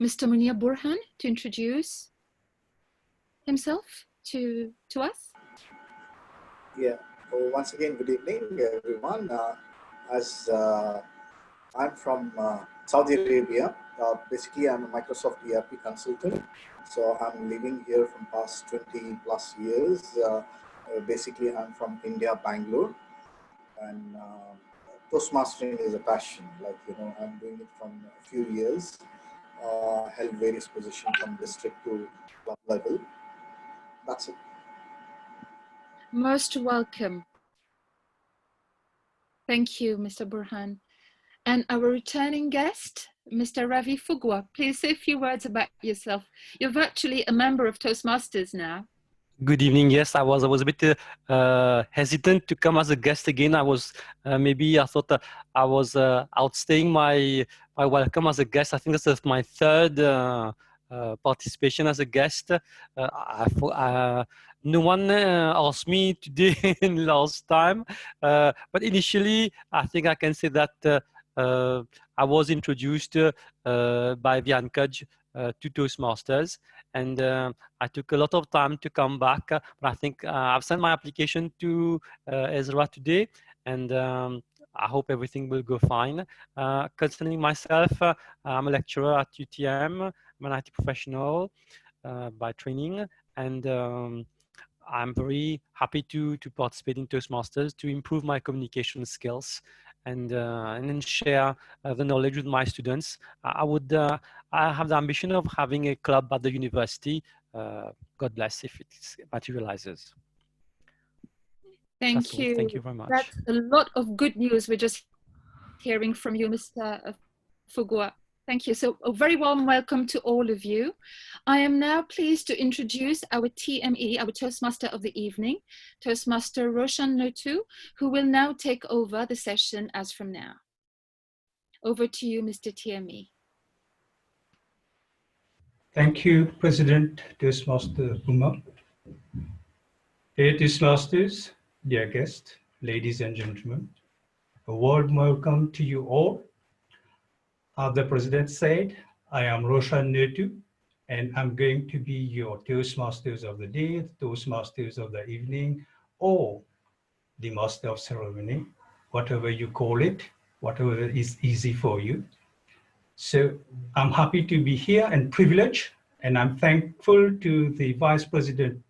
Mr. Munir Burhan to introduce himself to us. Yeah. Well, once again, good evening, everyone. I'm from Saudi Arabia. Basically, I'm a Microsoft ERP consultant. So I'm living here from past 20 plus years. Basically, I'm from India, Bangalore. And Toastmastering is a passion. Like, I'm doing it from a few years. Held various positions from district to club level. That's it. Most welcome. Thank you, Mr. Burhan. And our returning guest, Mr. Ravi Fugwa, please say a few words about yourself. You're virtually a member of Toastmasters now. Good evening. Yes, I was a bit hesitant to come as a guest again. I was I thought I was outstaying my welcome as a guest. I think this is my third participation as a guest. No one asked me today last time, but initially I think I can say that I was introduced by Viankaj to Toastmasters, and I took a lot of time to come back, but I think I've sent my application to Ezra today, and I hope everything will go fine. Concerning myself, I'm a lecturer at UTM. I'm an IT professional by training, and I'm very happy to participate in Toastmasters to improve my communication skills and then share the knowledge with my students. I have the ambition of having a club at the university. God bless if it materializes. Thank you. Thank you very much. That's a lot of good news we're just hearing from you, Mr. Fugwa. Thank you. So a very warm welcome to all of you. I am now pleased to introduce our TME, our Toastmaster of the evening, Toastmaster Roshan Notu, who will now take over the session as from now. Over to you, Mr. TME. Thank you, President Toastmaster Uma. Dear Toastmasters, dear guests, ladies and gentlemen, a warm welcome to you all. As the President said, I am Roshan Netu, and I'm going to be your Toastmasters of the day, Toastmasters of the evening, or the Master of Ceremony, whatever you call it, whatever is easy for you. So I'm happy to be here and privileged, and I'm thankful to the Vice President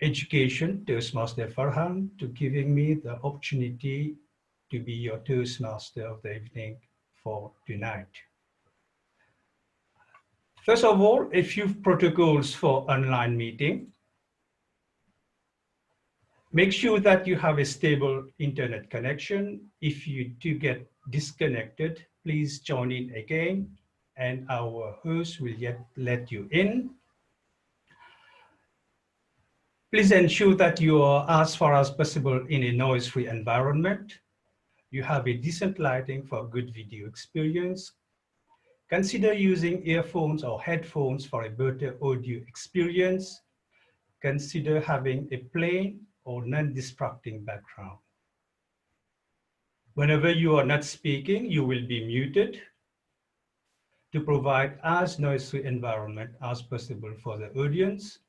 Education, Toastmaster Farhan, to giving me the opportunity to be your Toastmaster of the evening for tonight. First of all, a few protocols for online meeting. Make sure that you have a stable internet connection. If you do get disconnected, please join in again, and our host will let you in. Please ensure that you are as far as possible in a noise-free environment. You have a decent lighting for good video experience. Consider using earphones or headphones for a better audio experience. Consider having a plain or non-distracting background. Whenever you are not speaking, you will be muted to provide as noisy environment as possible for the audience.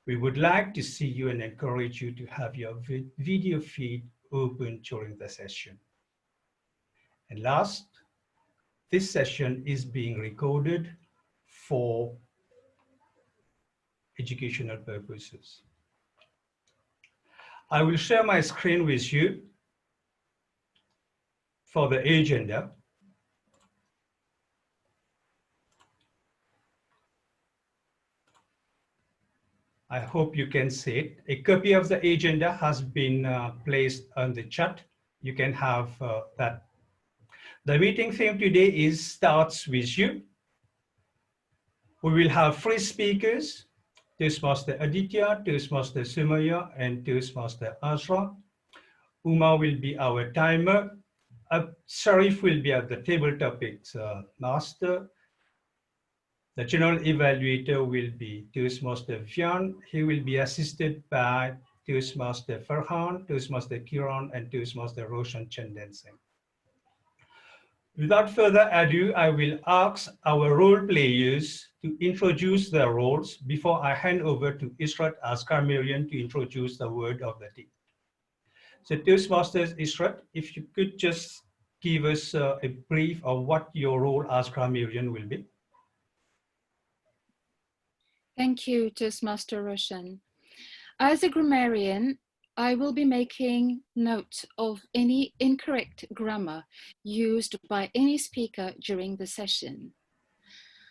We would like to see you and encourage you to have your video feed open during the session. And last, this session is being recorded for educational purposes. I will share my screen with you for the agenda. I hope you can see it. A copy of the agenda has been placed on the chat. You can have that. The meeting theme today is Starts With You. We will have 3 speakers, Toastmaster Aditya, Toastmaster Sumaya, and Toastmaster Azra. Uma will be our timer. Sharif will be at the table topics master. The general evaluator will be Toastmaster Vian. He will be assisted by Toastmaster Farhan, Toastmaster Kiran, and Toastmaster Roshan Chandan Singh. Without further ado, I will ask our role players to introduce their roles before I hand over to Israt as grammarian to introduce the word of the day. So Toastmasters, Israt, if you could just give us a brief of what your role as grammarian will be. Thank you, Toastmaster Roshan. As a grammarian, I will be making note of any incorrect grammar used by any speaker during the session.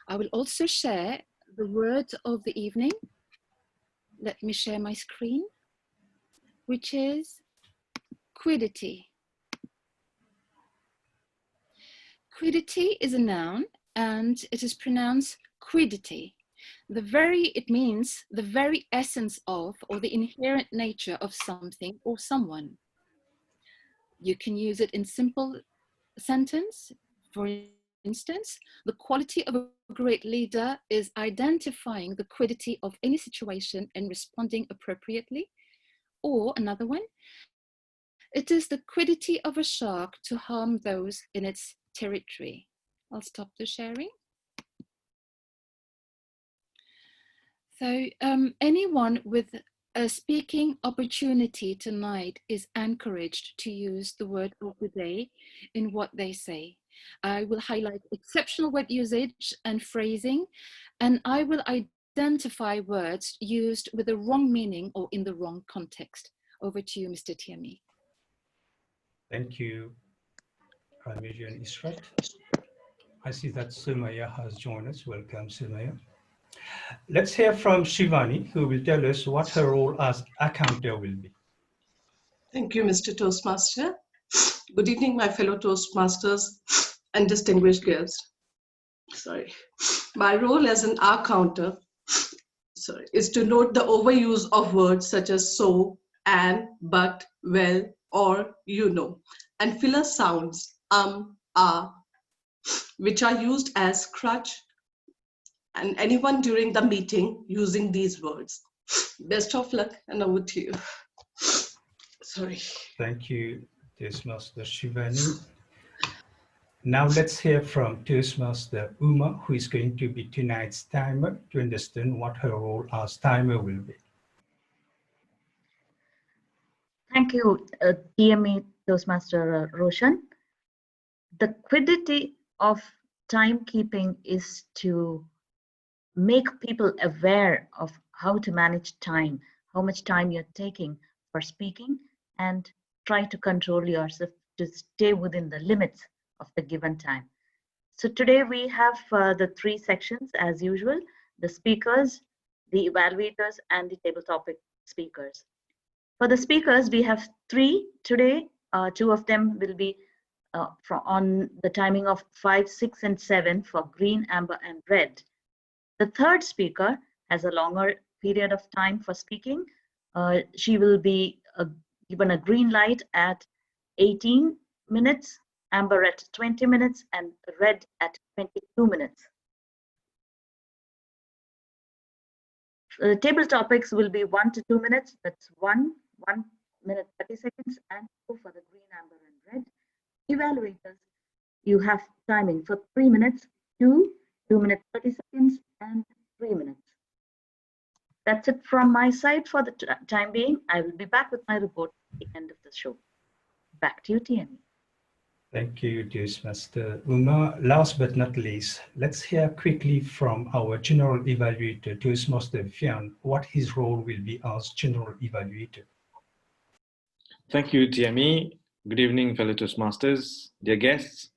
I will also share the word of the evening. Let me share my screen, which is quiddity. Quiddity is a noun and it is pronounced quiddity. It means the very essence of or the inherent nature of something or someone. You can use it in simple sentence. For instance, the quality of a great leader is identifying the quiddity of any situation and responding appropriately. Or another one, it is the quiddity of a shark to harm those in its territory. I'll stop the sharing. So anyone with a speaking opportunity tonight is encouraged to use the word of the day in what they say. I will highlight exceptional word usage and phrasing, and I will identify words used with the wrong meaning or in the wrong context. Over to you, Mr. Tiami. Thank you, Grammarian Israt. I see that Sumaya has joined us. Welcome, Sumaya. Let's hear from Shivani, who will tell us what her role as accounter will be. Thank you, Mr. Toastmaster. Good evening, my fellow Toastmasters and distinguished guests. My role as an accounter is to note the overuse of words such as so, and, but, well, or, you know, and filler sounds, which are used as crutch and anyone during the meeting using these words. Best of luck and over to you. Sorry. Thank you, Toastmaster Shivani. Now let's hear from Toastmaster Uma, who is going to be tonight's timer to understand what her role as timer will be. Thank you, TME Toastmaster Roshan. The quiddity of timekeeping is to make people aware of how to manage time, how much time you're taking for speaking, and try to control yourself to stay within the limits of the given time. So today we have the three sections as usual: the speakers, the evaluators, and the table topic speakers. For the speakers, we have three today. Two of them will be on the timing of 5, 6, and 7 for green, amber, and red. The third speaker has a longer period of time for speaking. She will be given a green light at 18 minutes, amber at 20 minutes, and red at 22 minutes. Table topics will be 1 to 2 minutes. That's 1 minute 30 seconds, and 2 for the green, amber, and red. Evaluators, you have timing for 3 minutes, 2 minutes 30 seconds, and 3 minutes. That's it from my side for the time being. I will be back with my report at the end of the show. Back to you, TME. Thank you, Toastmaster Uma. Last but not least, let's hear quickly from our General Evaluator, Toastmaster Fian, what his role will be as General Evaluator. Thank you, TME. Good evening, fellow Toastmasters, dear guests.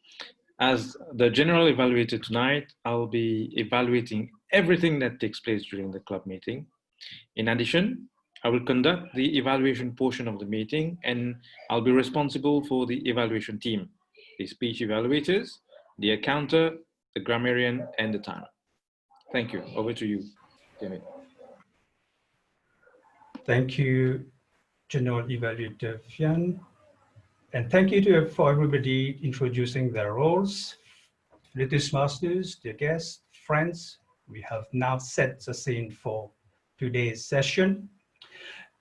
As the General Evaluator tonight, I'll be evaluating everything that takes place during the club meeting. In addition, I will conduct the evaluation portion of the meeting, and I'll be responsible for the evaluation team, the speech evaluators, the accounter, the grammarian, and the timer. Thank you. Over to you, Jamie. Thank you, General Evaluator Fian. And thank you for everybody introducing their roles. Toastmasters, dear guests, friends, we have now set the scene for today's session.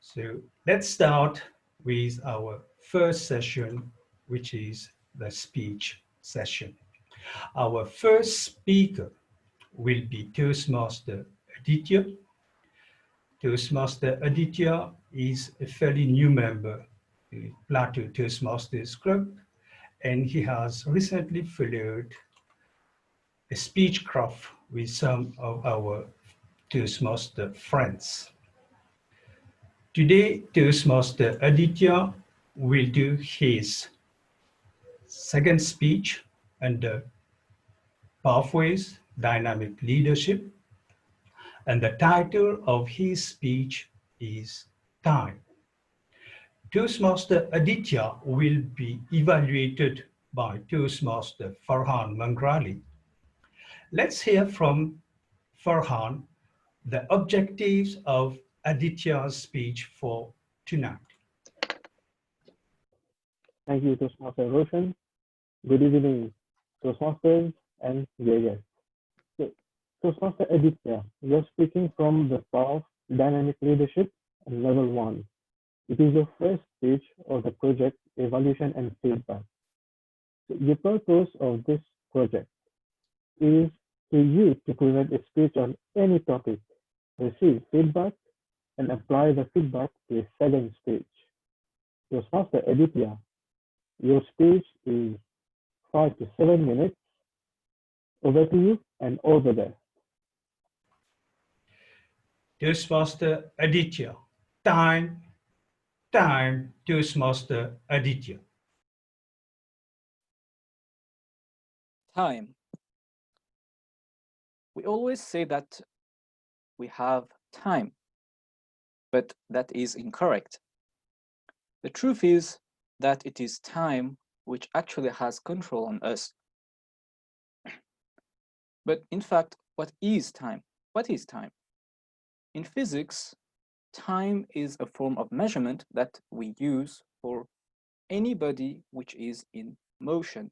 So let's start with our first session, which is the speech session. Our first speaker will be Toastmaster Aditya. Toastmaster Aditya is a fairly new member in the Plateau Toastmasters Club, and he has recently followed a speechcraft with some of our Toastmaster friends. Today, Toastmaster Aditya will do his second speech under Pathways Dynamic Leadership, and the title of his speech is Time. Toastmaster Aditya will be evaluated by Toastmaster Farhan Mangrali. Let's hear from Farhan the objectives of Aditya's speech for tonight. Thank you, Toastmaster Roshan. Good evening, Toastmasters and dear guests. So, Toastmaster Aditya, you're speaking from the Power of Dynamic Leadership Level 1. It is your first stage of the project evaluation and feedback. So the purpose of this project is to you to present a speech on any topic, receive feedback, and apply the feedback to a second stage. Toastmaster Aditya, your speech is 5 to 7 minutes. Over to you and all the best. Toastmaster Aditya. Time, Toastmaster Aditya. Time. We always say that we have time, but that is incorrect. The truth is that it is time which actually has control on us. But in fact, what is time? What is time? In physics, time is a form of measurement that we use for any body which is in motion.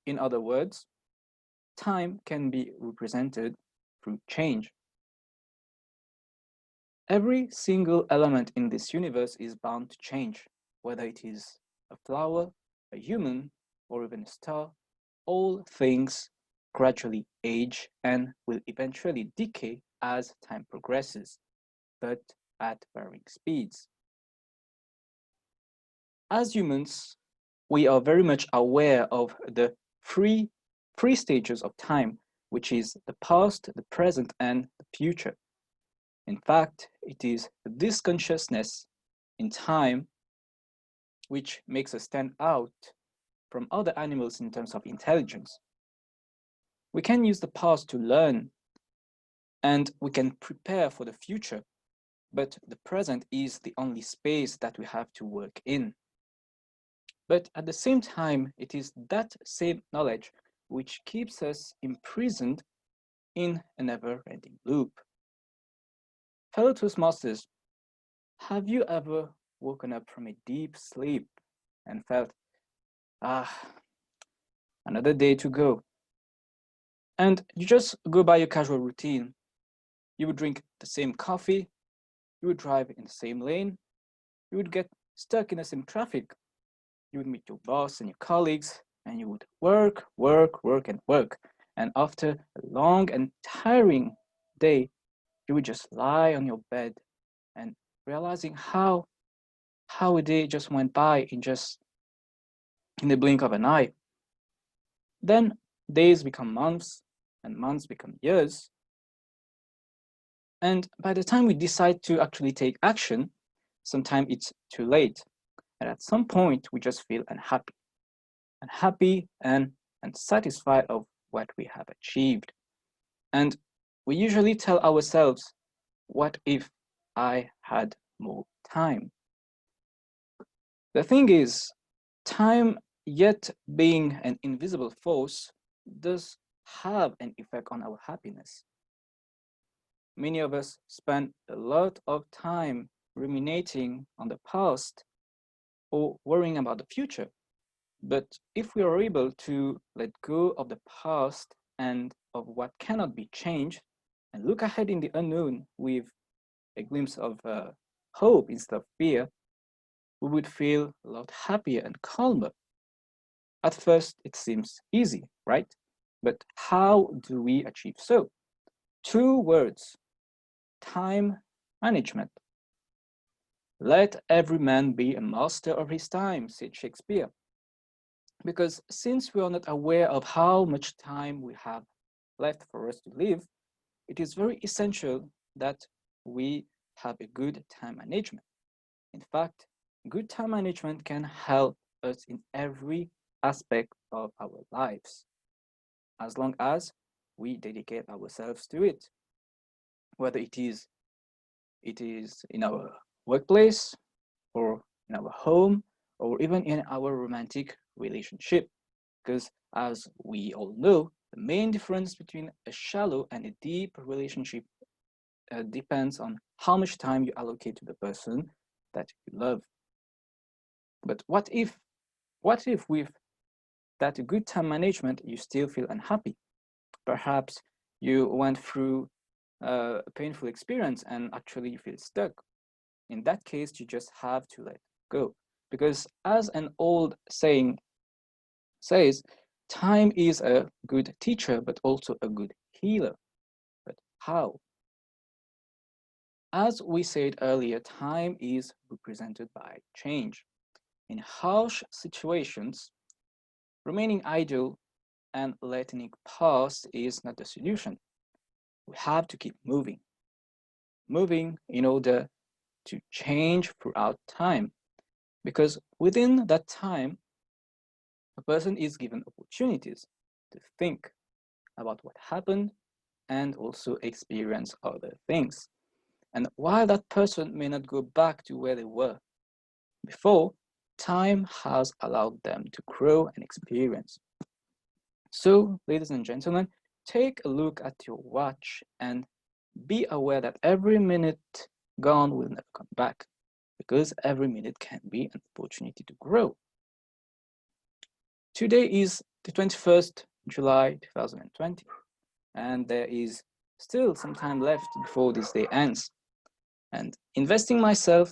In other words, time can be represented through change. Every single element in this universe is bound to change, whether it is a flower, a human, or even a star. All things gradually age and will eventually decay as time progresses, but at varying speeds. As humans, we are very much aware of the three stages of time, which is the past, the present, and the future. In fact, it is this consciousness in time which makes us stand out from other animals in terms of intelligence. We can use the past to learn, and we can prepare for the future, but the present is the only space that we have to work in. But at the same time, it is that same knowledge which keeps us imprisoned in a never-ending loop. Fellow Toastmasters, have you ever woken up from a deep sleep and felt, another day to go? And you just go by your casual routine. You would drink the same coffee, you would drive in the same lane, you would get stuck in the same traffic, you would meet your boss and your colleagues, and you would work, and work. And after a long and tiring day, you would just lie on your bed and realizing how a day just went by in the blink of an eye. Then days become months, and months become years. And by the time we decide to actually take action, sometimes it's too late. And at some point, we just feel unhappy and unsatisfied of what we have achieved. And we usually tell ourselves, what if I had more time? The thing is, time, yet being an invisible force, does have an effect on our happiness. Many of us spend a lot of time ruminating on the past or worrying about the future. But if we are able to let go of the past and of what cannot be changed and look ahead in the unknown with a glimpse of hope instead of fear, we would feel a lot happier and calmer. At first, it seems easy, right? But how do we achieve so? 2 words: time management. Let every man be a master of his time, said Shakespeare. Because since we are not aware of how much time we have left for us to live, it is very essential that we have a good time management. In fact, good time management can help us in every aspect of our lives, as long as we dedicate ourselves to it, whether it is in our workplace or in our home or even in our romantic relationship. Because as we all know, the main difference between a shallow and a deep relationship depends on how much time you allocate to the person that you love. But what if with that good time management, you still feel unhappy? Perhaps you went through a painful experience and actually you feel stuck. In that case, you just have to let go. Because as an old saying says, time is a good teacher, but also a good healer. But how? As we said earlier, time is represented by change. In harsh situations, remaining idle and letting it pass is not the solution. We have to keep moving in order to change throughout time. Because within that time, a person is given opportunities to think about what happened and also experience other things. And while that person may not go back to where they were before, time has allowed them to grow and experience. So, ladies and gentlemen, take a look at your watch and be aware that every minute gone will never come back, because every minute can be an opportunity to grow. Today is the 21st July 2020, and there is still some time left before this day ends. And investing myself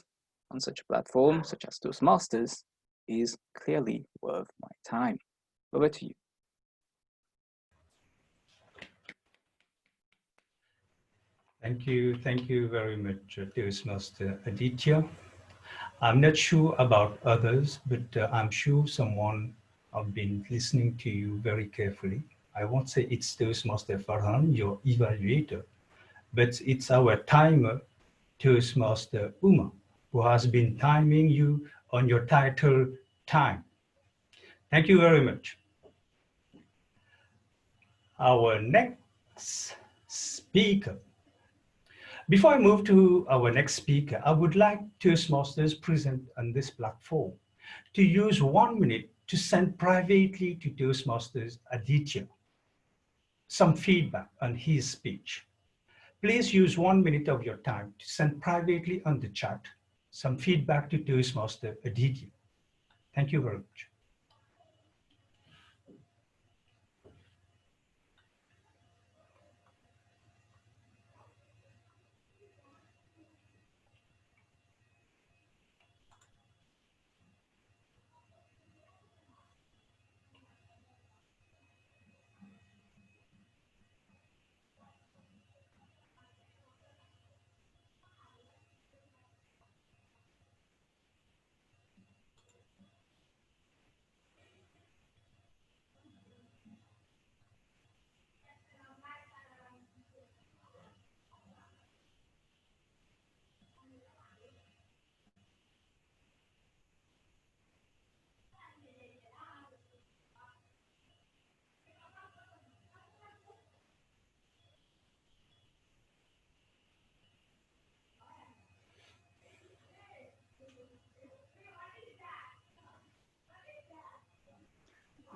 on such a platform such as Toastmasters is clearly worth my time. Over to you. Thank you very much, Toastmaster Aditya. I'm not sure about others, but I'm sure someone have been listening to you very carefully. I won't say it's Toastmaster Farhan, your evaluator, but it's our timer, Toastmaster Uma, who has been timing you on your title time. Thank you very much. Our next speaker. Before I move to our next speaker, I would like Toastmasters present on this platform to use 1 minute to send privately to Toastmasters Aditya some feedback on his speech. Please use 1 minute of your time to send privately on the chat some feedback to Toastmaster Aditya. Thank you very much.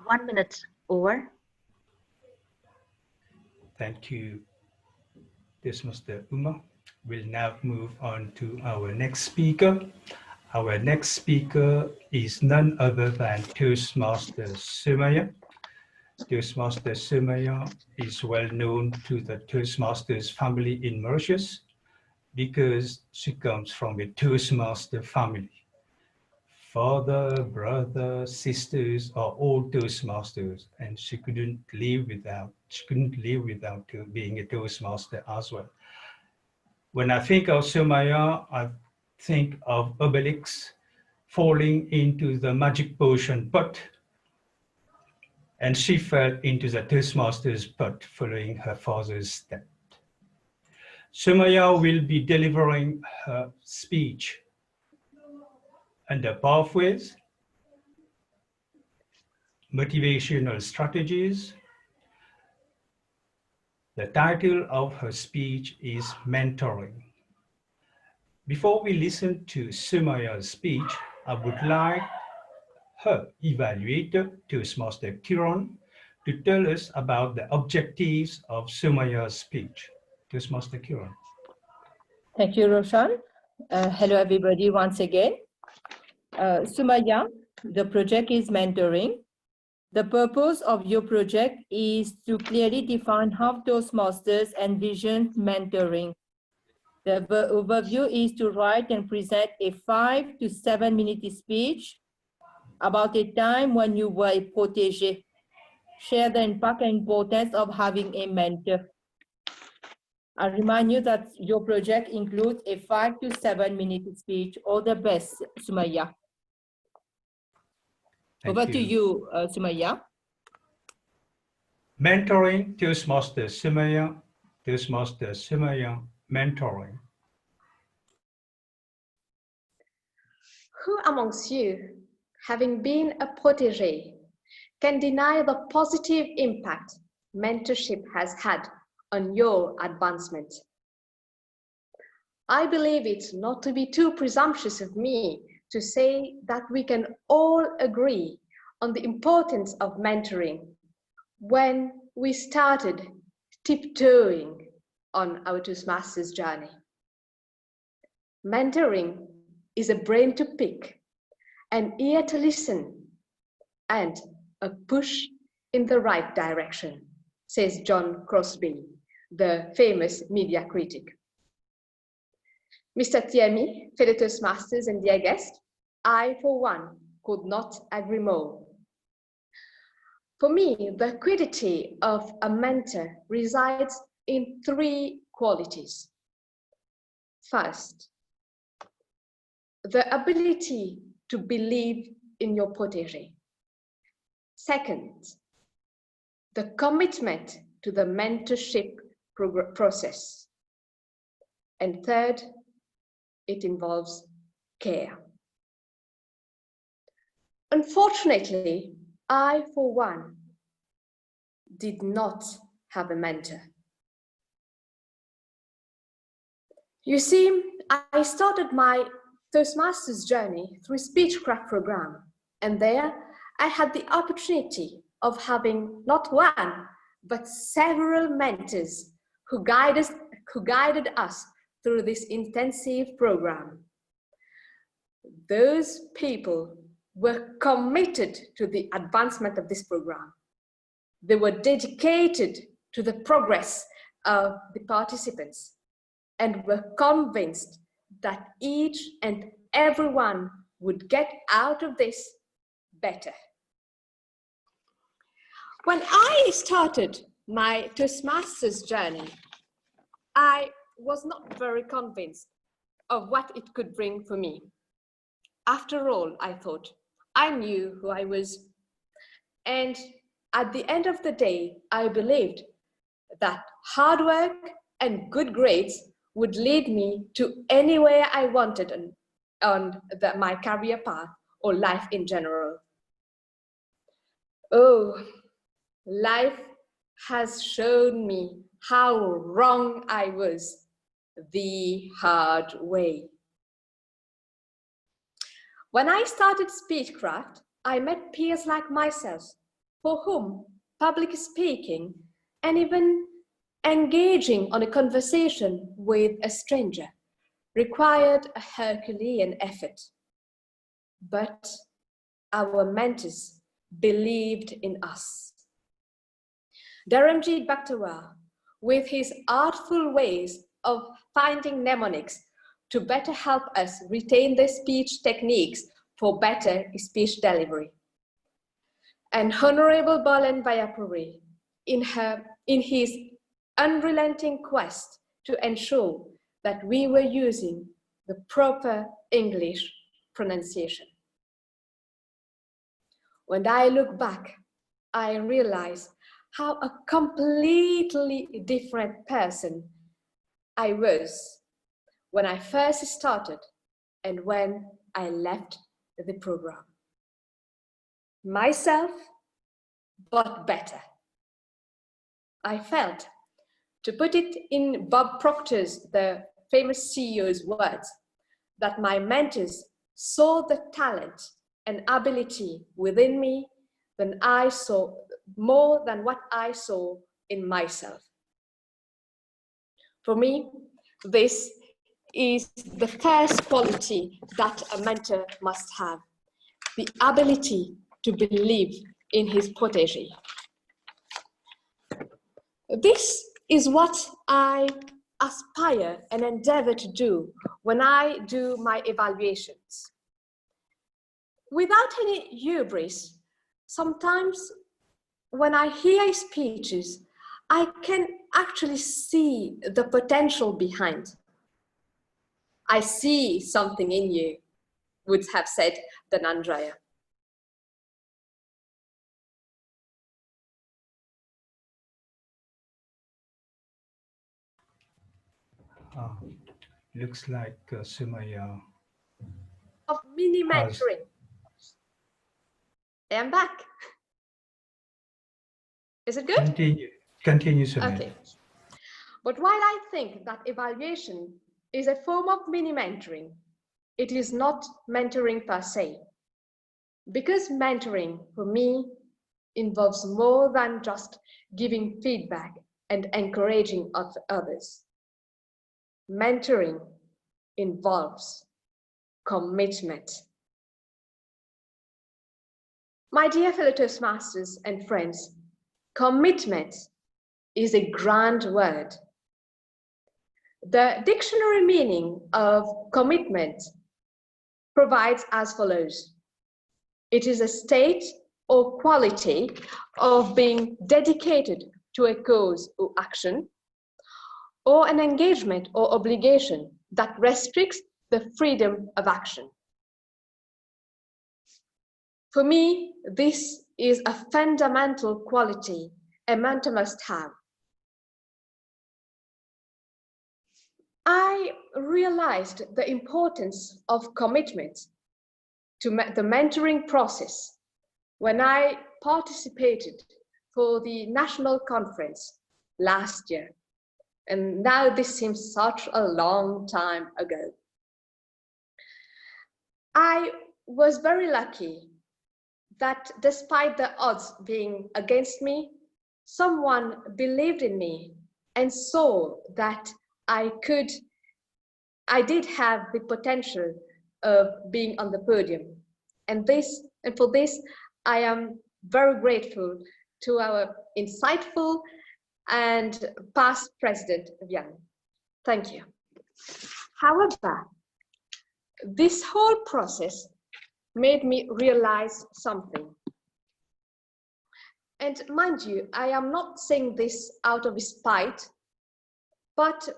One minute over. Thank you, Toastmaster Uma. We'll now move on to our next speaker. Our next speaker is none other than Toastmaster Sumaya. Toastmaster Sumaya is well known to the Toastmasters family in Mauritius because she comes from a Toastmaster family. father, brother, sisters are all Toastmasters, and she couldn't live without being a Toastmaster as well. When I think of Sumaya, I think of Obelix falling into the magic potion pot, and she fell into the Toastmasters pot following her father's step. Sumaya will be delivering her speech under pathways, motivational strategies. The title of her speech is Mentoring. Before we listen to Sumaya's speech, I would like her evaluator, Toastmaster Kiran, to tell us about the objectives of Sumaya's speech. Toastmaster Kiran. Thank you, Roshan. Hello, everybody, once again. Sumaya, the project is mentoring. The purpose of your project is to clearly define how Toastmasters envision mentoring. The overview is to write and present a 5 to 7 minute speech about a time when you were a protégé. Share the impact and importance of having a mentor. I remind you that your project includes a 5 to 7 minute speech. All the best, Sumaya. Over to you, Sumaya. Mentoring Toastmaster Sumaya, Toastmaster Sumaya, mentoring. Who amongst you, having been a protégé, can deny the positive impact mentorship has had on your advancement? I believe it's not to be too presumptuous of me to say that we can all agree on the importance of mentoring when we started tiptoeing on our Toastmasters journey. Mentoring is a brain to pick, an ear to listen, and a push in the right direction, says John Crosby, the famous media critic. Mr. Thiemi, fellow Toastmasters and dear guest, I, for one, could not agree more. For me, the quiddity of a mentor resides in 3 qualities. First, the ability to believe in your protégé. Second, the commitment to the mentorship process. And third, it involves care. Unfortunately, I, for one, did not have a mentor. You see, I started my Toastmasters journey through a Speechcraft program, and there I had the opportunity of having not one, but several mentors who guided us through this intensive program. Those people were committed to the advancement of this program. They were dedicated to the progress of the participants and were convinced that each and everyone would get out of this better. When I started my Toastmasters journey, I was not very convinced of what it could bring for me. After all, I thought, I knew who I was. And at the end of the day, I believed that hard work and good grades would lead me to anywhere I wanted on my career path or life in general. Oh, life has shown me how wrong I was the hard way. When I started Speechcraft, I met peers like myself for whom public speaking and even engaging on a conversation with a stranger required a Herculean effort. But our mentors believed in us. Dharamjit Bhaktawar, with his artful ways of finding mnemonics to better help us retain the speech techniques for better speech delivery. And Honorable Bolen Vayapuri, in his unrelenting quest to ensure that we were using the proper English pronunciation. When I look back, I realize how a completely different person I was when I first started and when I left the program. Myself, but better. I felt, to put it in Bob Proctor's, the famous CEO's words, that my mentors saw the talent and ability within me than I saw, more than what I saw in myself. For me, this is the first quality that a mentor must have, the ability to believe in his protégé. This is what I aspire and endeavor to do when I do my evaluations. Without any hubris, sometimes when I hear speeches, I can actually see the potential behind. I see something in you, would have said Dhananjaya. Looks like Sumaya Of mini has... mentoring. I am back. Is it good? Continue, Sumaya. Okay. But while I think that evaluation is a form of mini mentoring, it is not mentoring per se. Because mentoring, for me, involves more than just giving feedback and encouraging others. Mentoring involves commitment. My dear fellow Toastmasters and friends, commitment is a grand word. The dictionary meaning of commitment provides as follows. It is a state or quality of being dedicated to a cause or action, or an engagement or obligation that restricts the freedom of action. For me, this is a fundamental quality a mentor must have. I realized the importance of commitment to the mentoring process when I participated for the national conference last year. And now this seems such a long time ago. I was very lucky that despite the odds being against me, someone believed in me and saw that I did have the potential of being on the podium. And for this, I am very grateful to our insightful and past president, Vian. Thank you. However, this whole process made me realize something. And mind you, I am not saying this out of spite, but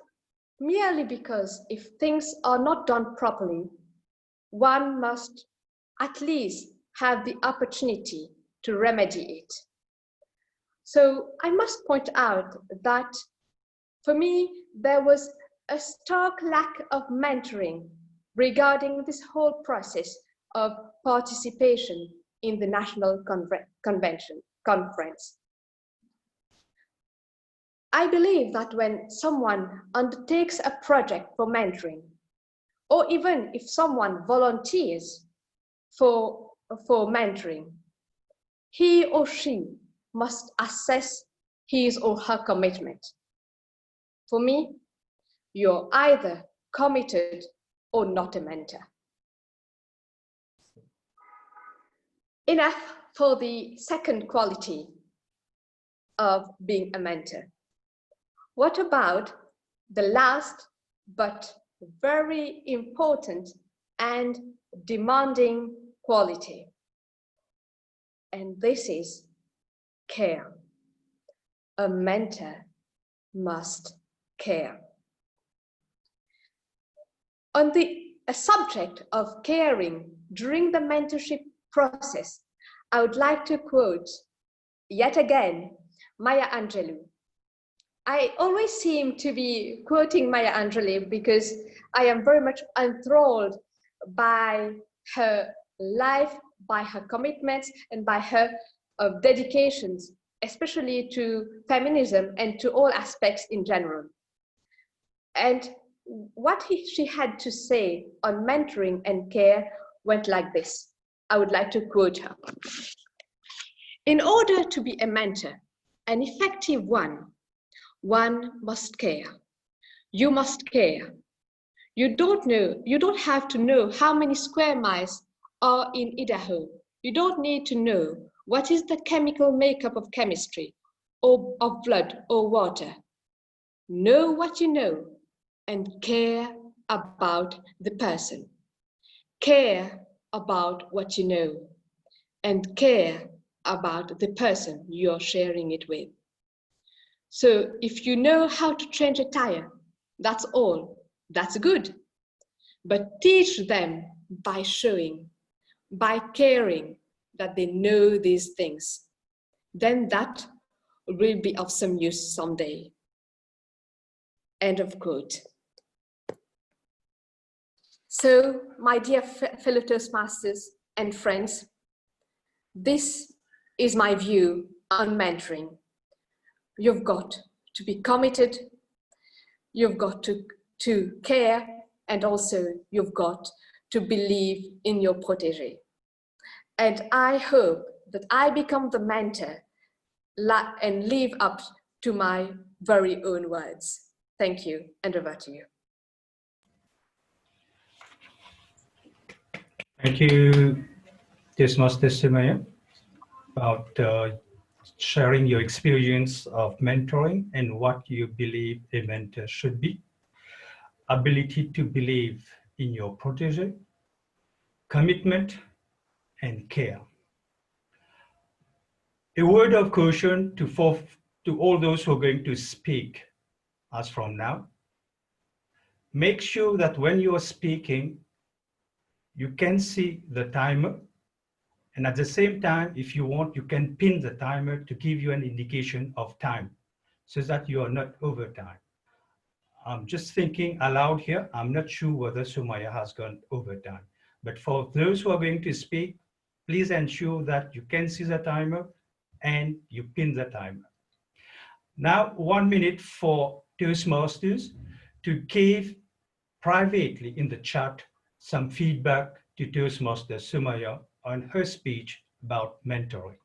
merely because if things are not done properly, one must at least have the opportunity to remedy it. So I must point out that for me, there was a stark lack of mentoring regarding this whole process of participation in the National Conference. I believe that when someone undertakes a project for mentoring, or even if someone volunteers for mentoring, he or she must assess his or her commitment. For me, you're either committed or not a mentor. Enough for the second quality of being a mentor. What about the last but very important and demanding quality. And this is care. A mentor must care. On the subject of caring during the mentorship process, I would like to quote yet again Maya Angelou. I always seem to be quoting Maya Angelou because I am very much enthralled by her life, by her commitments, and by her dedications, especially to feminism and to all aspects in general. And what she had to say on mentoring and care went like this. I would like to quote her. In order to be a mentor, an effective one must care. You must care. You don't have to know how many square miles are in Idaho. You don't need to know what is the chemical makeup of chemistry or of blood or water. Know what you know and care about the person. Care about what you know and care about the person you're sharing it with. So if you know how to change a tire, that's all, that's good. But teach them by showing, by caring that they know these things. Then that will be of some use someday. End of quote. So, my dear fellow Toastmasters and friends, this is my view on mentoring. You've got to be committed, you've got to care, and also you've got to believe in your protégé. And I hope that I become the mentor and live up to my very own words. Thank you, and over to you. Thank you, Toastmaster Sumaya, about sharing your experience of mentoring and what you believe a mentor should be. Ability to believe in your protégé, commitment, and care. A word of caution to all those who are going to speak as from now. Make sure that when you are speaking, you can see the timer. And at the same time, if you want, you can pin the timer to give you an indication of time so that you are not over time. I'm just thinking aloud here. I'm not sure whether Sumaya has gone over time. But for those who are going to speak, please ensure that you can see the timer and you pin the timer. Now, 1 minute for Toastmasters to give privately in the chat some feedback to Toastmaster Sumaya on her speech about mentoring.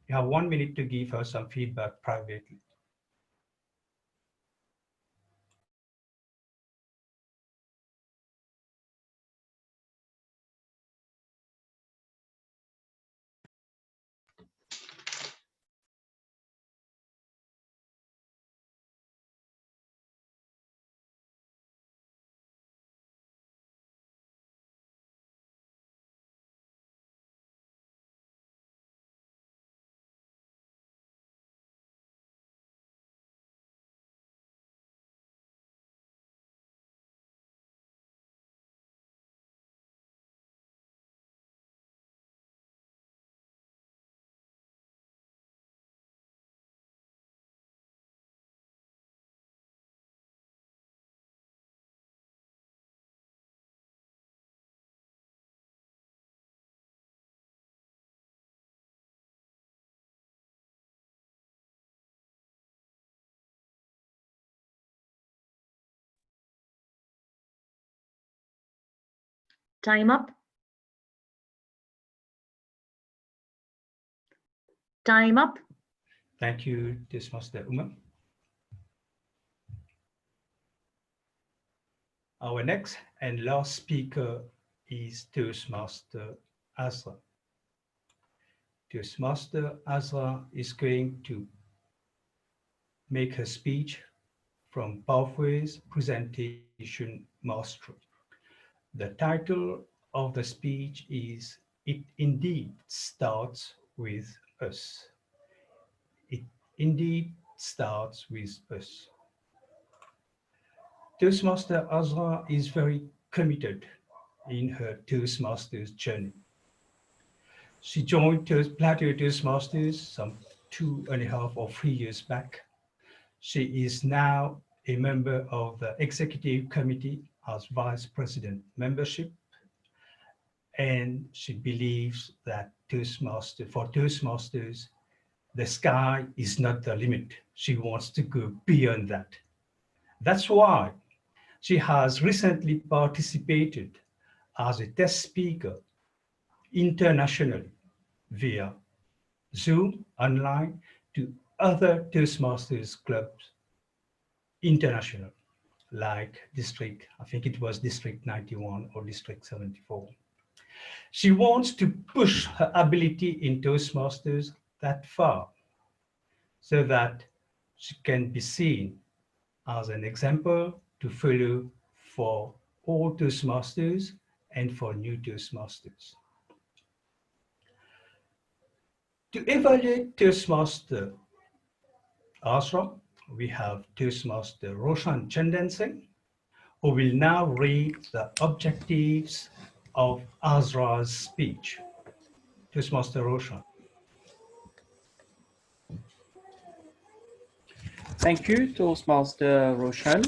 You have 1 minute to give her some feedback privately. Time up. Time up. Thank you, Toastmaster Uma. Our next and last speaker is Toastmaster Azra. Toastmaster Azra is going to make her speech from Pathways Presentation Mastery. The title of the speech is it indeed starts with us. It indeed starts with us. Toastmaster Azra is very committed in her Toastmasters journey. She joined Plateau Toastmasters some 2.5 or 3 years back. She is now a member of the executive committee as vice president membership, and she believes that for Toastmasters, the sky is not the limit. She wants to go beyond that. That's why she has recently participated as a test speaker internationally via Zoom online to other Toastmasters clubs international, like District, I think it was District 91 or District 74. She wants to push her ability in Toastmasters that far so that she can be seen as an example to follow for all Toastmasters and for new Toastmasters. To evaluate Toastmaster Azra, we have Toastmaster Roshan Chandan Singh, who will now read the objectives of Azra's speech. Toastmaster Roshan. Thank you, Toastmaster Roshan.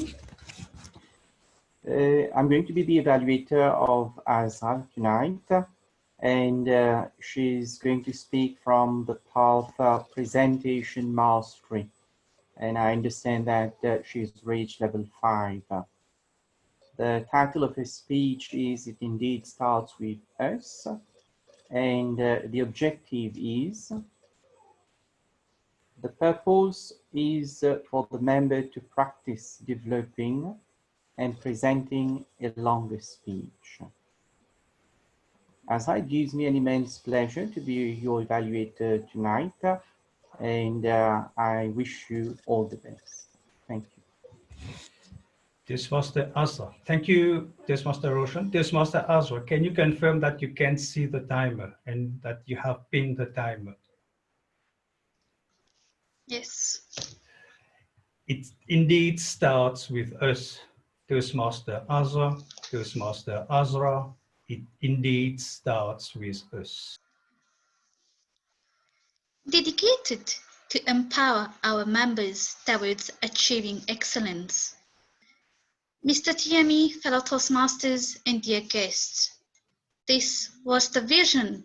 I'm going to be the evaluator of Azra tonight, and she's going to speak from the path of presentation mastery. And I understand that she's reached level 5. The title of her speech is It Indeed Starts With Us, and the objective is the purpose is for the member to practice developing and presenting a longer speech. As it gives me an immense pleasure to be your evaluator tonight, and I wish you all the best. Thank you. Toastmaster Azra. Thank you, Toastmaster Roshan. Toastmaster Azra, can you confirm that you can see the timer and that you have pinned the timer? Yes. It indeed starts with us, Toastmaster Azra. Toastmaster Azra, it indeed starts with us. Dedicated to empower our members towards achieving excellence. Mr. TME, fellow Toastmasters, and dear guests, this was the vision.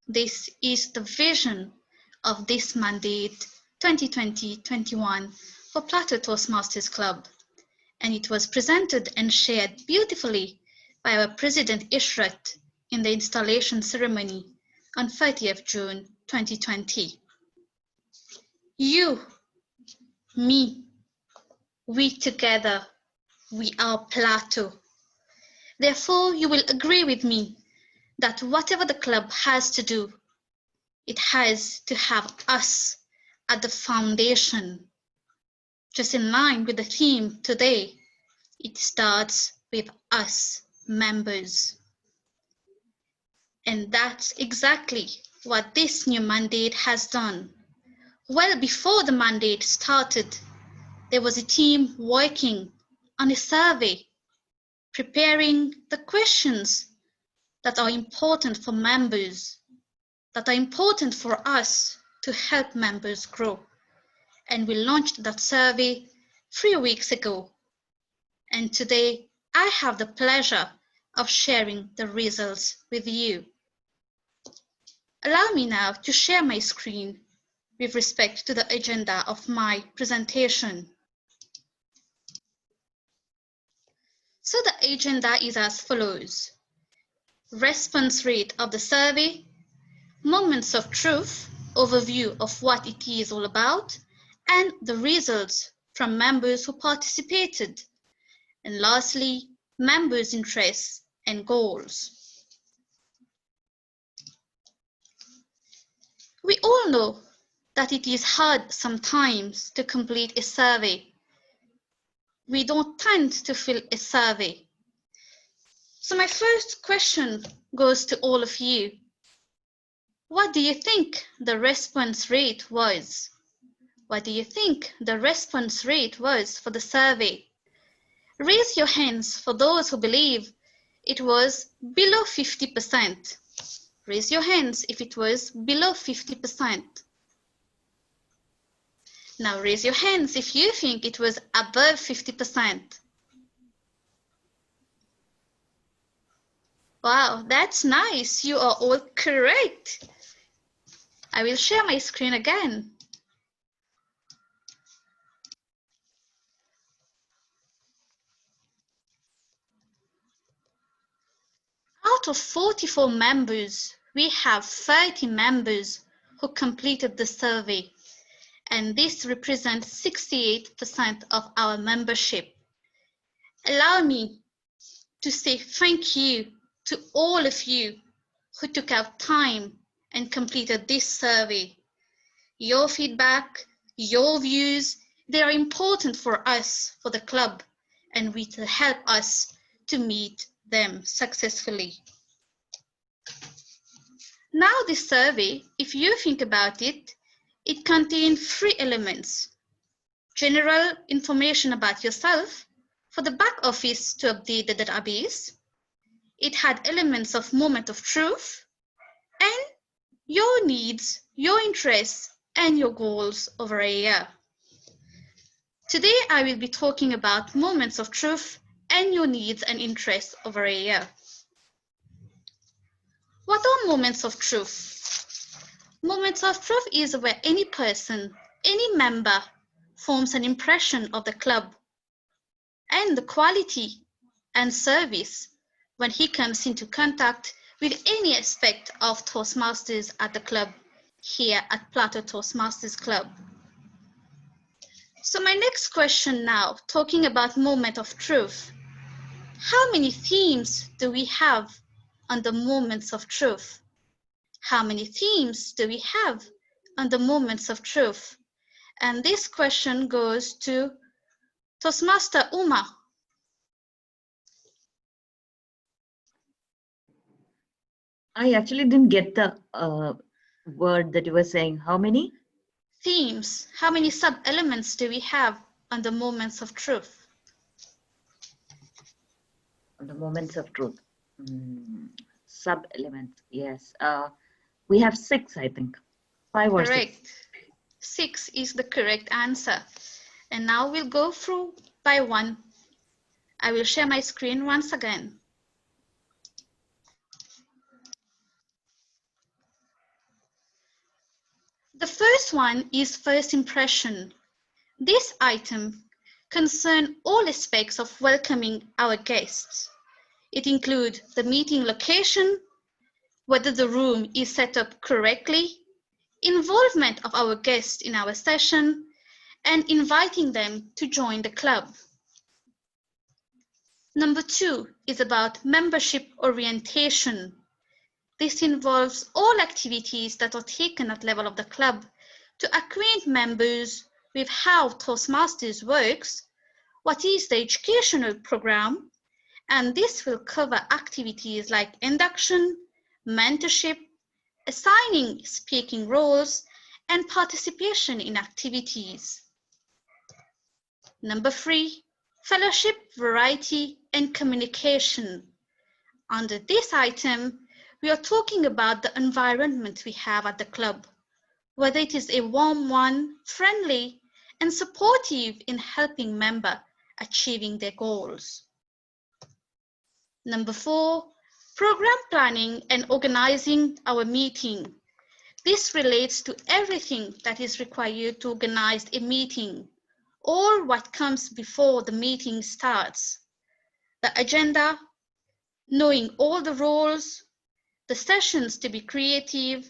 This is the vision of this mandate 2020-21 for Plateau Toastmasters Club, and it was presented and shared beautifully by our President Ishrat in the installation ceremony on 30th June 2020. You, me, we together, we are Plateau. Therefore, you will agree with me that whatever the club has to do, it has to have us at the foundation. Just in line with the theme today, it starts with us, members. And that's exactly what this new mandate has done. Well before the mandate started, there was a team working on a survey, preparing the questions that are important for members, that are important for us to help members grow. And we launched that survey 3 weeks ago. And today I have the pleasure of sharing the results with you. Allow me now to share my screen with respect to the agenda of my presentation. So the agenda is as follows: response rate of the survey, moments of truth, overview of what it is all about, and the results from members who participated, and lastly, members' interests and goals. We all know that it is hard sometimes to complete a survey. We don't tend to fill a survey. So my first question goes to all of you. What do you think the response rate was? What do you think the response rate was for the survey? Raise your hands for those who believe it was below 50%. Raise your hands if it was below 50%. Now raise your hands if you think it was above 50%. Wow, that's nice. You are all correct. I will share my screen again. Out of 44 members, we have 30 members who completed the survey, and this represents 68% of our membership. Allow me to say thank you to all of you who took out time and completed this survey. Your feedback, your views, they are important for us, for the club, and will help us to meet them successfully. Now this survey, if you think about it, it contained 3 elements. General information about yourself for the back office to update the database. It had elements of moment of truth and your needs, your interests, and your goals over a year. Today, I will be talking about moments of truth and your needs and interests over a year. What are moments of truth? Moments of truth is where any person, any member forms an impression of the club and the quality and service when he comes into contact with any aspect of Toastmasters at the club here at Plateau Toastmasters Club. So my next question now, talking about moment of truth. How many themes do we have on the moments of truth? How many themes do we have on the moments of truth? And this question goes to Toastmaster Uma. I actually didn't get the word that you were saying. How many? Themes. How many sub-elements do we have on the moments of truth? On the moments of truth. Sub-elements, yes. We have 6, I think. 5 or 6. Correct. 6 is the correct answer. And now we'll go through by one. I will share my screen once again. The first one is first impression. This item concerns all aspects of welcoming our guests. It includes the meeting location, whether the room is set up correctly, involvement of our guests in our session, and inviting them to join the club. Number 2 is about membership orientation. This involves all activities that are taken at level of the club to acquaint members with how Toastmasters works, what is the educational program, and this will cover activities like induction, mentorship, assigning speaking roles, and participation in activities. Number 3, fellowship, variety, and communication. Under this item, we are talking about the environment we have at the club, whether it is a warm one, friendly, and supportive in helping members achieving their goals. Number 4, program planning and organizing our meeting. This relates to everything that is required to organize a meeting, or what comes before the meeting starts. The agenda, knowing all the roles, the sessions to be creative,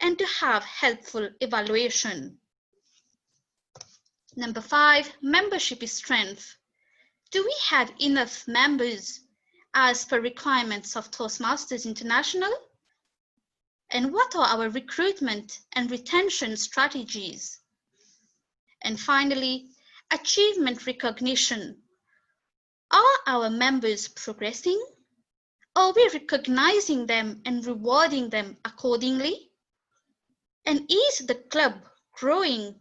and to have helpful evaluation. Number 5, membership strength. Do we have enough members as per requirements of Toastmasters International? And what are our recruitment and retention strategies? And finally, achievement recognition. Are our members progressing? Are we recognizing them and rewarding them accordingly? And is the club growing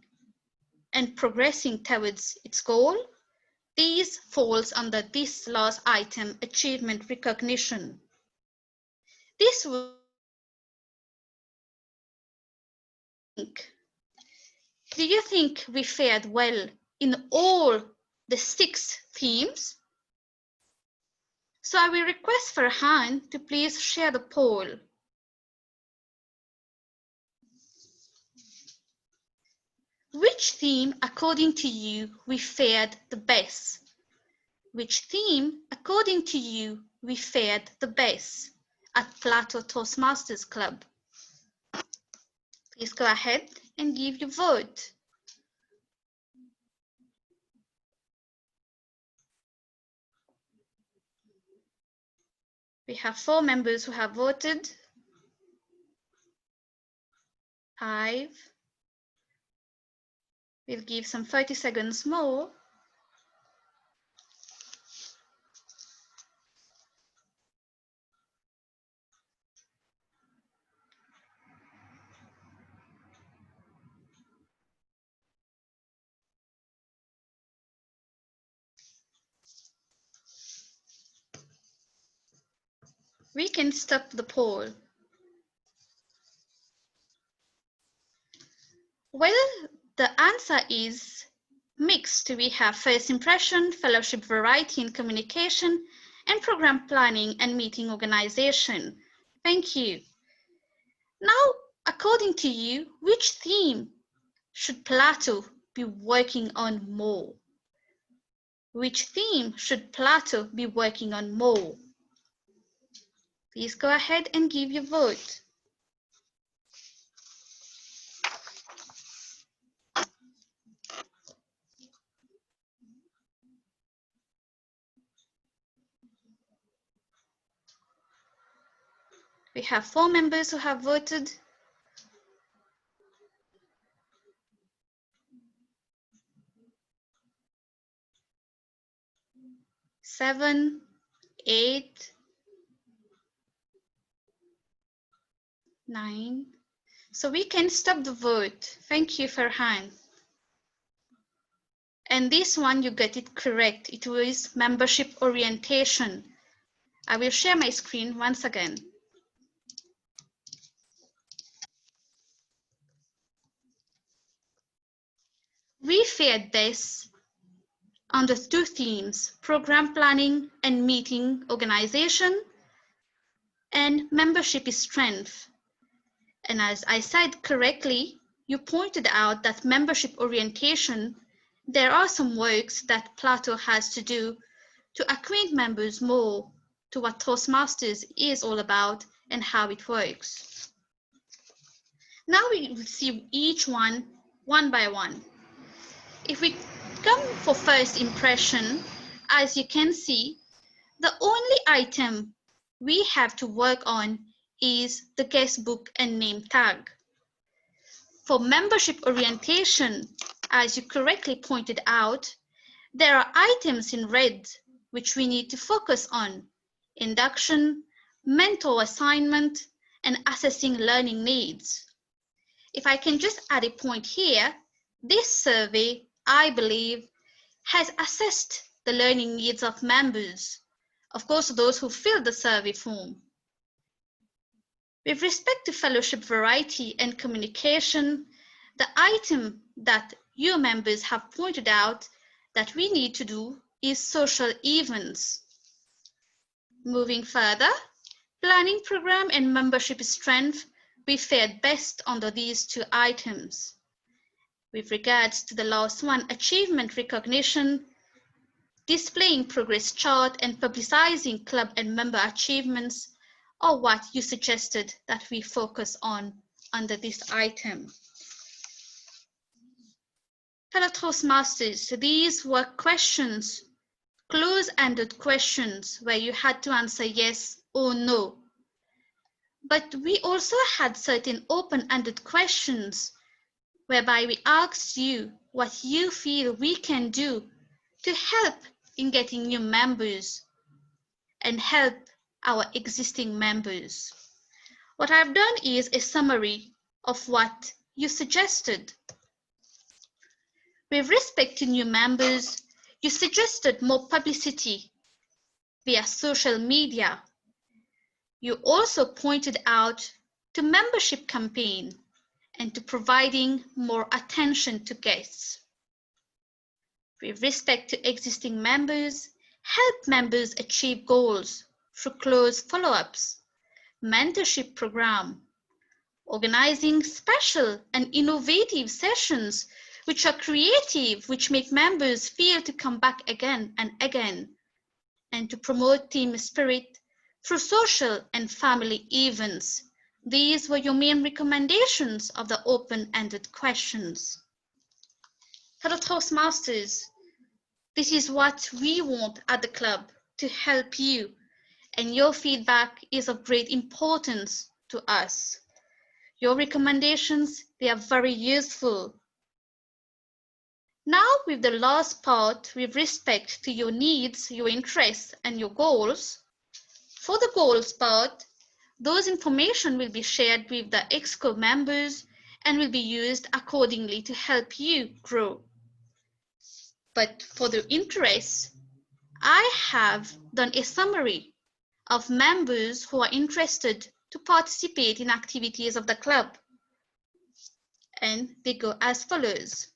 and progressing towards its goal? This falls under this last item, achievement recognition. This will do you think we fared well in all the 6 themes? So I will request Farhan to please share the poll. Which theme, according to you, we fared the best? Which theme, according to you, we fared the best at Plateau Toastmasters Club? Please go ahead and give your vote. We have 4 members who have voted. 5. We'll give some 30 seconds more. We can stop the poll. Well, the answer is mixed. We have first impression, fellowship variety and communication, and program planning and meeting organization. Thank you. Now, according to you, which theme should Plateau be working on more? Which theme should Plateau be working on more? Please go ahead and give your vote. We have 4 members who have voted. 7, 8, 9. So we can stop the vote. Thank you, Farhan. And this one, you get it correct. It was membership orientation. I will share my screen once again. We fared best under 2 themes, program planning and meeting organization, and membership is strength. And as I said correctly, you pointed out that membership orientation, there are some works that Plateau has to do to acquaint members more to what Toastmasters is all about and how it works. Now we will see each one by one. If we come for first impression, as you can see, the only item we have to work on is the guest book and name tag. For membership orientation, as you correctly pointed out, there are items in red which we need to focus on: induction, mentor assignment, and assessing learning needs. If I can just add a point here, this survey, I believe, has assessed the learning needs of members, of course, those who filled the survey form. With respect to fellowship variety and communication, the item that you members have pointed out that we need to do is social events. Moving further, planning program and membership strength, we fared best under these 2 items. With regards to the last one, achievement recognition, displaying progress chart and publicizing club and member achievements are what you suggested that we focus on under this item. Fellow Toastmasters, these were questions, close-ended questions where you had to answer yes or no. But we also had certain open-ended questions whereby we asked you what you feel we can do to help in getting new members and help our existing members. What I've done is a summary of what you suggested. With respect to new members, you suggested more publicity via social media. You also pointed out to membership campaign and to providing more attention to guests. With respect to existing members, help members achieve goals through close follow-ups, mentorship program, organizing special and innovative sessions which are creative, which make members feel to come back again and again, and to promote team spirit through social and family events. These were your main recommendations of the open-ended questions. Fellow Toastmasters, this is what we want at the club, to help you, and your feedback is of great importance to us. Your recommendations, they are very useful. Now with the last part, with respect to your needs, your interests, and your goals, for the goals part, those information will be shared with the EXCO members and will be used accordingly to help you grow. But for the interests, I have done a summary of members who are interested to participate in activities of the club. And they go as follows.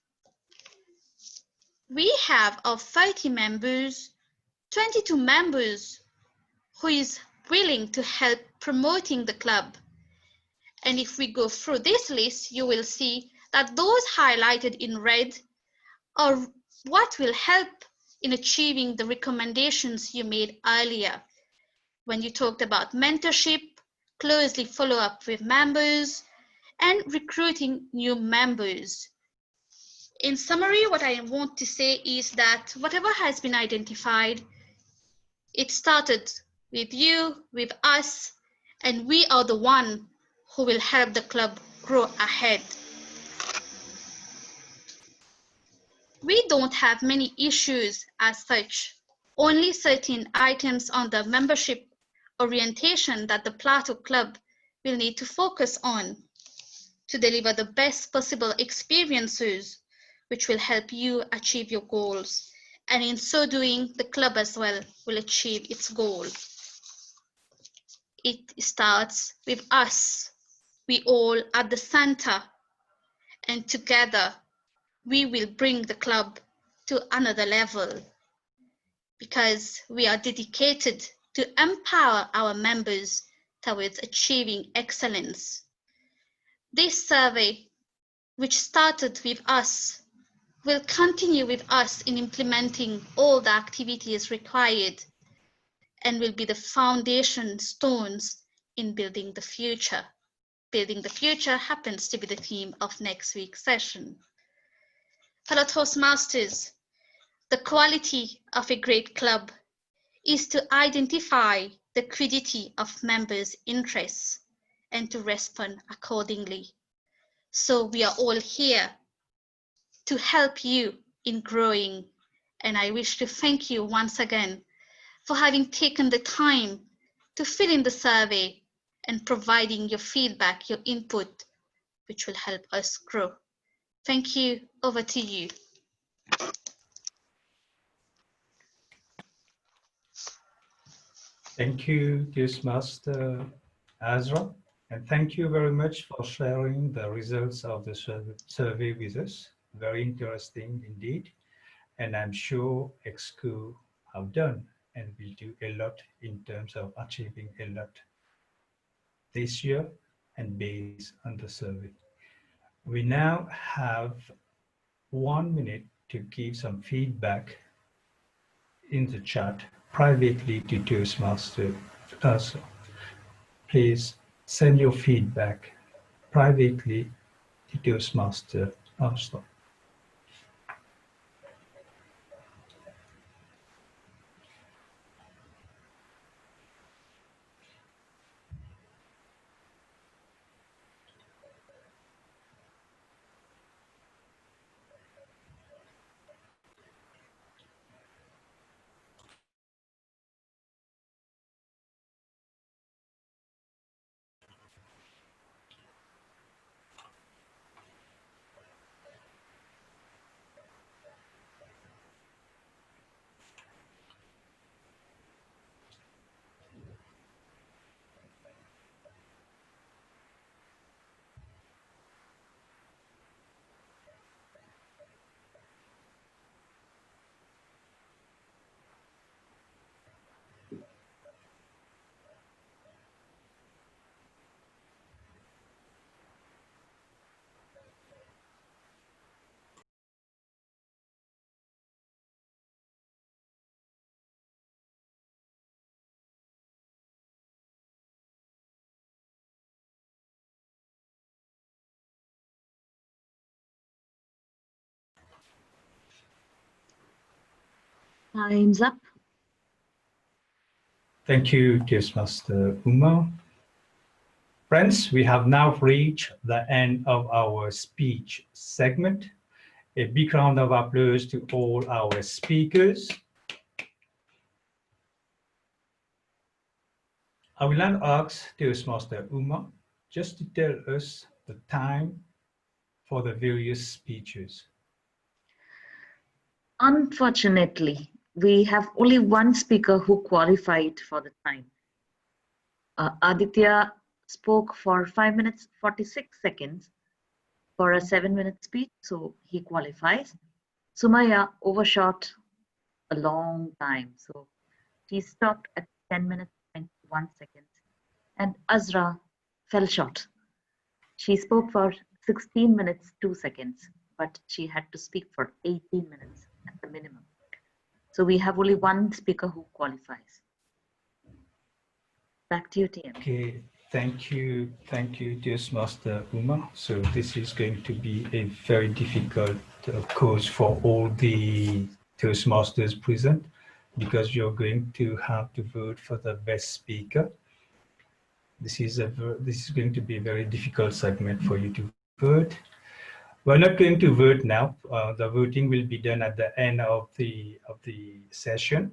We have of 30 members, 22 members who is willing to help promoting the club. And if we go through this list, you will see that those highlighted in red are what will help in achieving the recommendations you made earlier when you talked about mentorship, closely follow up with members, and recruiting new members. In summary, what I want to say is that whatever has been identified, it started with you, with us, and we are the one who will help the club grow ahead. We don't have many issues as such, only certain items on the membership orientation that the Plateau Club will need to focus on to deliver the best possible experiences which will help you achieve your goals. And in so doing, the club as well will achieve its goal. It starts with us. We all at the center, and together we will bring the club to another level because we are dedicated to empower our members towards achieving excellence. This survey, which started with us, will continue with us in implementing all the activities required and will be the foundation stones in building the future. Building the future happens to be the theme of next week's session. Fellow Toastmasters, the quality of a great club is to identify the quiddity of members' interests and to respond accordingly. So we are all here to help you in growing. And I wish to thank you once again for having taken the time to fill in the survey and providing your feedback, your input, which will help us grow. Thank you. Over to you. Thank you, Toastmaster Azra, and thank you very much for sharing the results of the survey with us. Very interesting indeed, and I'm sure EXCO have done and will do a lot in terms of achieving a lot this year and based on the survey. We now have 1 minute to give some feedback in the chat privately to Toastmaster Azra. Please send your feedback privately to Toastmaster Azra. Time's up. Thank you, Toastmaster Uma. Friends, we have now reached the end of our speech segment. A big round of applause to all our speakers. I will now ask Toastmaster Uma just to tell us the time for the various speeches. Unfortunately, we have only one speaker who qualified for the time. Aditya spoke for 5 minutes 46 seconds for a 7-minute speech, so he qualifies. Sumaya overshot a long time, so he stopped at 10 minutes 21 seconds. And Azra fell short. She spoke for 16 minutes 2 seconds, but she had to speak for 18 minutes at the minimum. So we have only one speaker who qualifies. Back to you, TM. Okay, thank you, Toastmaster Uma. So this is going to be a very difficult course for all the Toastmasters present, because you're going to have to vote for the best speaker. This is going to be a very difficult segment for you to vote. We're not going to vote now. The voting will be done at the end of the session.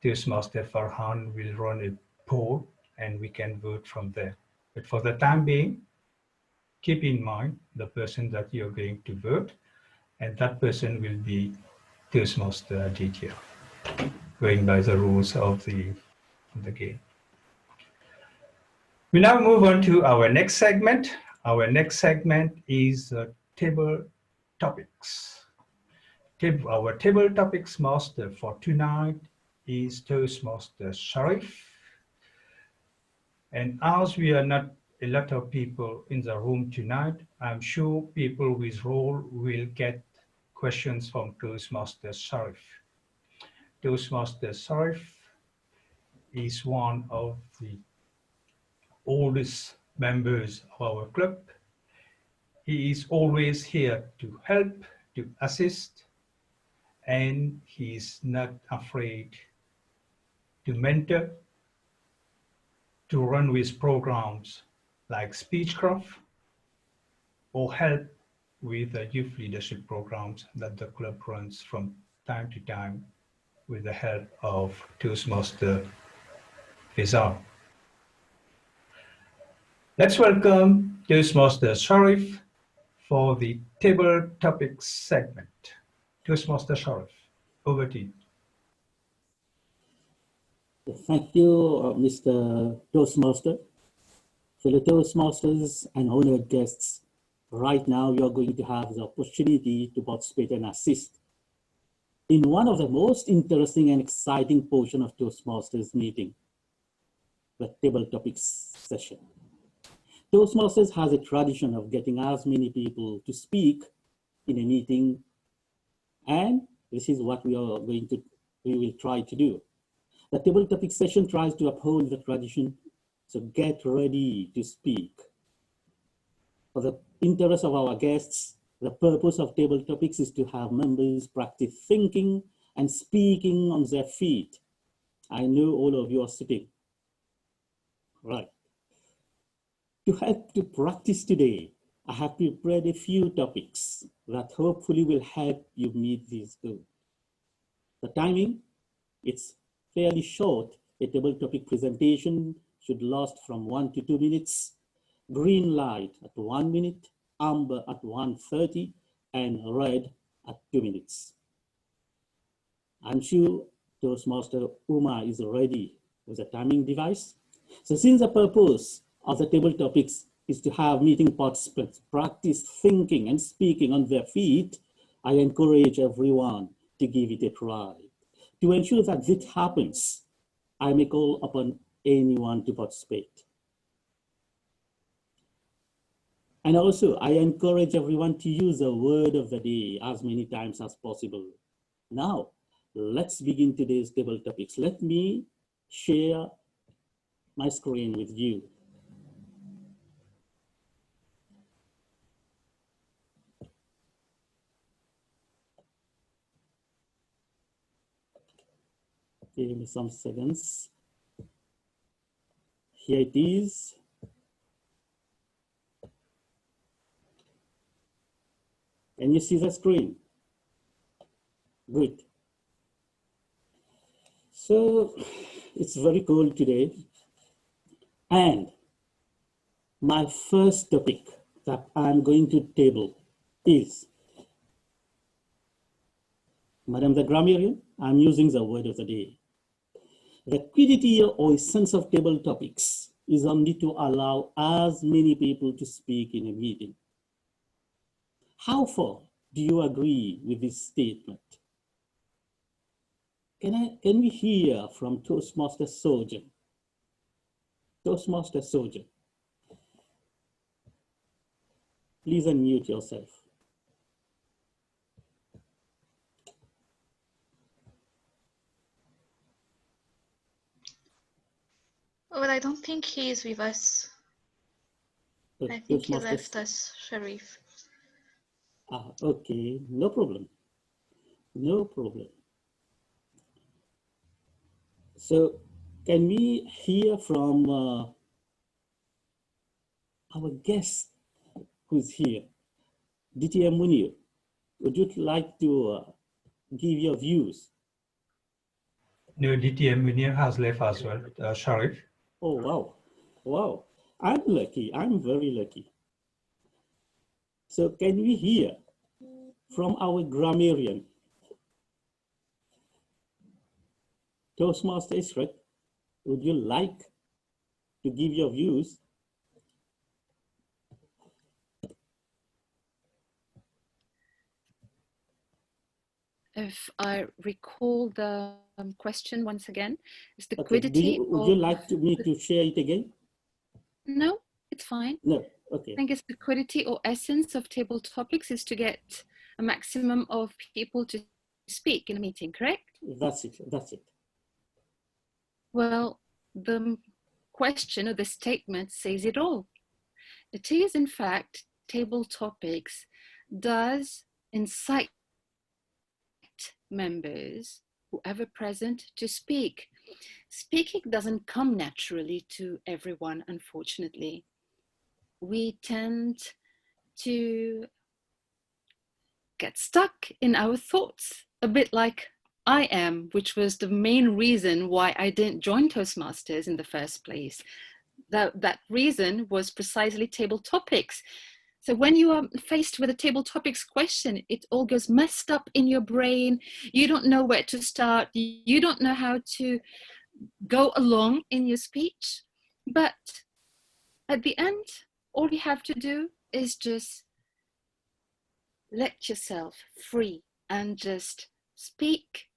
Toastmaster Farhan will run a poll and we can vote from there. But for the time being, keep in mind the person that you're going to vote, and that person will be Toastmaster Aditya, going by the rules of the game. We now move on to our next segment. Our next segment is table topics. Our table topics master for tonight is Toastmaster Sharif. And as we are not a lot of people in the room tonight, I'm sure people with role will get questions from Toastmaster Sharif. Toastmaster Sharif is one of the oldest members of our club. He is always here to help, to assist, and he is not afraid to mentor, to run with programs like Speechcraft, or help with the youth leadership programs that the club runs from time to time with the help of Toastmaster Fizar. Let's welcome Toastmaster Sharif for the table topics segment. Toastmaster Sharif, over to you. Thank you, Mr. Toastmaster. Fellow Toastmasters and honored guests, right now you're going to have the opportunity to participate and assist in one of the most interesting and exciting portion of Toastmasters meeting, the table topics session. Toastmasters has a tradition of getting as many people to speak in a meeting, and this is what we will try to do. The table topic session tries to uphold the tradition, so get ready to speak. For the interest of our guests, the purpose of table topics is to have members practice thinking and speaking on their feet. I know all of you are sitting. Right. To help to practice today, I have prepared a few topics that hopefully will help you meet these goals. The timing, it's fairly short. A table topic presentation should last from 1 to 2 minutes. Green light at 1 minute, amber at 1:30, and red at 2 minutes. I'm sure Toastmaster Uma is ready with a timing device. So since the purpose of the table topics is to have meeting participants practice thinking and speaking on their feet, I encourage everyone to give it a try. To ensure that this happens, I may call upon anyone to participate. And also, I encourage everyone to use the word of the day as many times as possible. Now, let's begin today's table topics. Let me share my screen with you. Give me some seconds. Here it is. Can you see the screen? Good. So it's very cold today. And my first topic that I'm going to table is, Madam the Grammarian, I'm using the word of the day. The quiddity or essence of table topics is only to allow as many people to speak in a meeting. How far do you agree with this statement? Can we hear from Toastmaster Surgeon? Toastmaster Surgeon, please unmute yourself. Well, I don't think he is with us. I think he left us, Sharif. Ah, okay, no problem. No problem. So can we hear from our guest who's here, DTM Munir? Would you like to give your views? No, DTM Munir has left as well, Sharif. Oh, wow. Wow. I'm lucky. I'm very lucky. So can we hear from our grammarian, Toastmaster Israk? Would you like to give your views? If I recall the question once again, is the Okay. quiddity. Would you like me to share it again? No, it's fine. No, okay. I think it's the quiddity or essence of table topics is to get a maximum of people to speak in a meeting, correct? That's it, that's it. Well, the question or the statement says it all. It is, in fact, table topics does incite members, whoever present, to speak. Speaking doesn't come naturally to everyone, unfortunately. We tend to get stuck in our thoughts, a bit like I am, which was the main reason why I didn't join Toastmasters in the first place. That reason was precisely table topics. So when you are faced with a table topics question, it all goes messed up in your brain. You don't know where to start. You don't know how to go along in your speech. But at the end, all you have to do is just let yourself free and just speak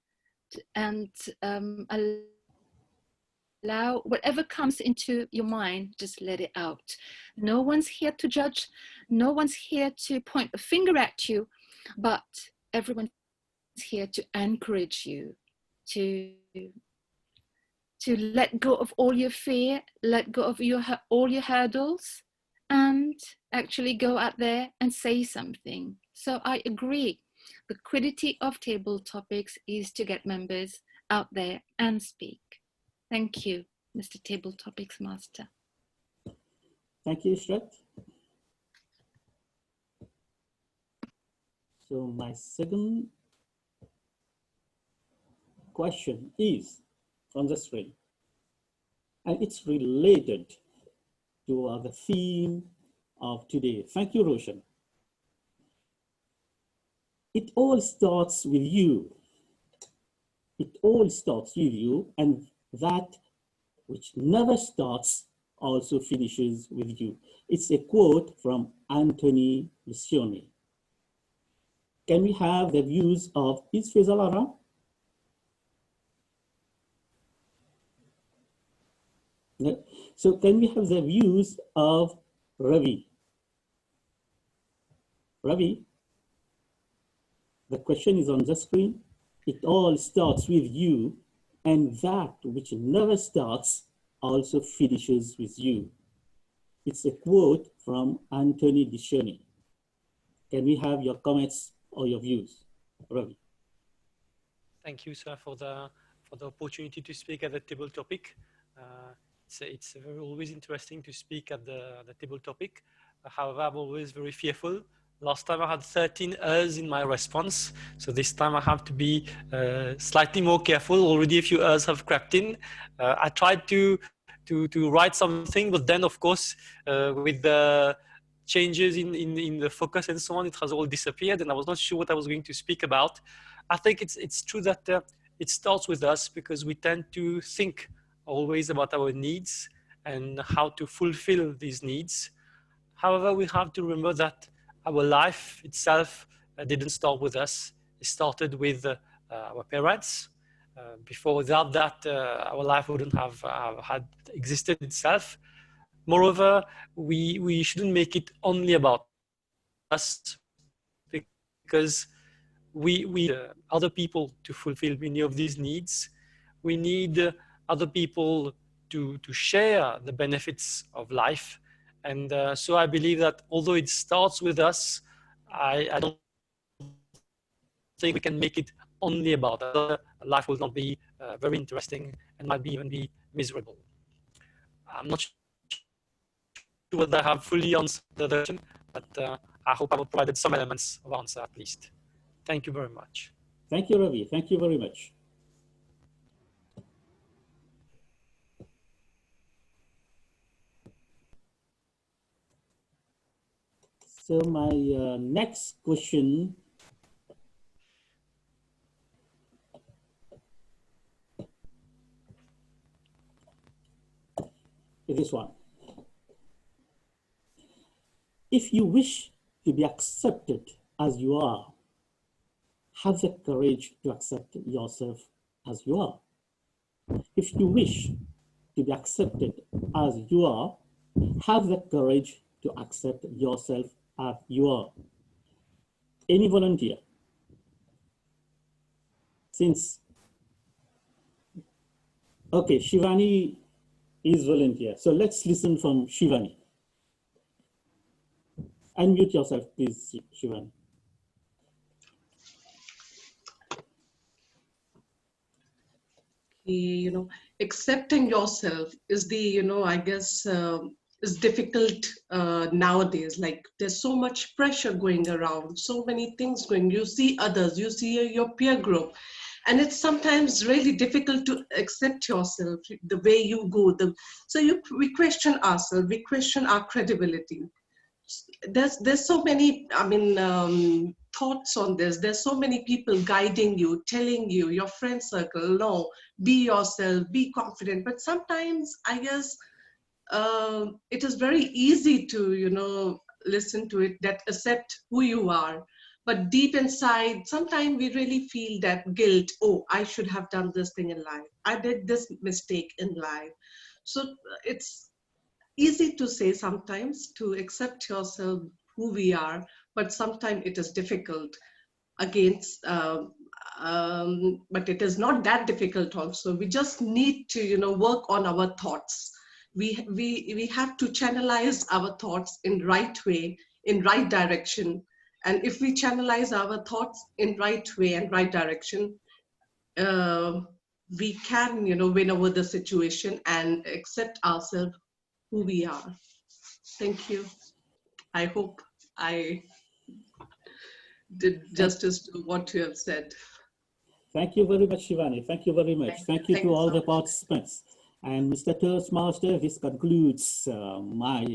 and allow whatever comes into your mind, just let it out. No one's here to judge. No one's here to point a finger at you, but everyone's here to encourage you to let go of all your fear, let go of all your hurdles, and actually go out there and say something. So I agree. The quiddity of table topics is to get members out there and speak. Thank you, Mr. Table Topics Master. Thank you, Shret. So my second question is on the screen, and it's related to the theme of today. Thank you, Roshan. It all starts with you. It all starts with you, and that which never starts also finishes with you. It's a quote from Anthony Lucioni. Can we have the views of, is Faisal around? No. So can we have the views of Ravi? Ravi, the question is on the screen. It all starts with you, and that which never starts also finishes with you. It's a quote from Anthony Lucioni. Can we have your comments or your views, Ravi? Thank you, sir, for the opportunity to speak at the table topic. It's always interesting to speak at the table topic. However, I'm always very fearful. Last time I had 13 errors in my response, so this time I have to be slightly more careful. Already a few errors have crept in. I tried to write something, but then of course with the changes in the focus and so on, it has all disappeared, and I was not sure what I was going to speak about. I think it's true that it starts with us because we tend to think always about our needs and how to fulfill these needs. However, we have to remember that our life itself didn't start with us. It started with our parents. Before that, our life wouldn't have had existed itself. Moreover, we shouldn't make it only about us, because we need other people to fulfill many of these needs. We need other people to share the benefits of life. And so I believe that although it starts with us, I don't think we can make it only about us. Life will not be very interesting and might even be miserable. I'm not sure whether I have fully answered the question, but I hope I have provided some elements of answer at least. Thank you very much. Thank you, Ravi. Thank you very much. So my next question is this one. If you wish to be accepted as you are, have the courage to accept yourself as you are. If you wish to be accepted as you are, have the courage to accept yourself as you are. Any volunteer? Since, okay, Shivani is volunteer. So let's listen from Shivani. Unmute yourself, please, Shivani. You know, accepting yourself is the, I guess, is difficult nowadays. Like there's so much pressure going around, so many things going. You see others, you see your peer group, and it's sometimes really difficult to accept yourself, the way you go. We question ourselves, we question our credibility. There's so many, thoughts on this. There's so many people guiding you, telling you, your friend circle, no, be yourself, be confident. But sometimes I guess it is very easy to, listen to it, that accept who you are. But deep inside, sometimes we really feel that guilt. Oh, I should have done this thing in life. I did this mistake in life. So it's easy to say sometimes, to accept yourself who we are, but sometimes it is difficult against, but it is not that difficult also. We just need to, work on our thoughts. We have to channelize our thoughts in right way, in right direction. And if we channelize our thoughts in right way and right direction, we can, win over the situation and accept ourselves who we are. Thank you. I hope I did justice to what you have said. Thank you very much, Shivani. Thank you very much. Thank you to all the participants. And Mr. Toastmaster, this concludes my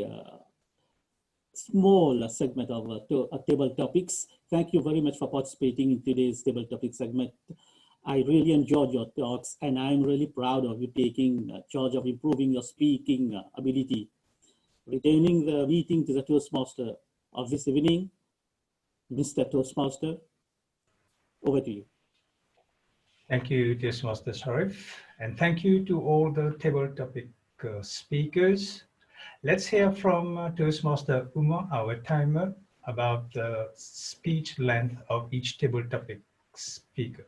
small segment of table topics. Thank you very much for participating in today's table topic segment. I really enjoyed your talks, and I'm really proud of you taking charge of improving your speaking ability. Returning the meeting to the Toastmaster of this evening, Mr. Toastmaster, over to you. Thank you, Toastmaster Sharif, and thank you to all the table topic speakers. Let's hear from Toastmaster Uma, our timer, about the speech length of each table topic speaker.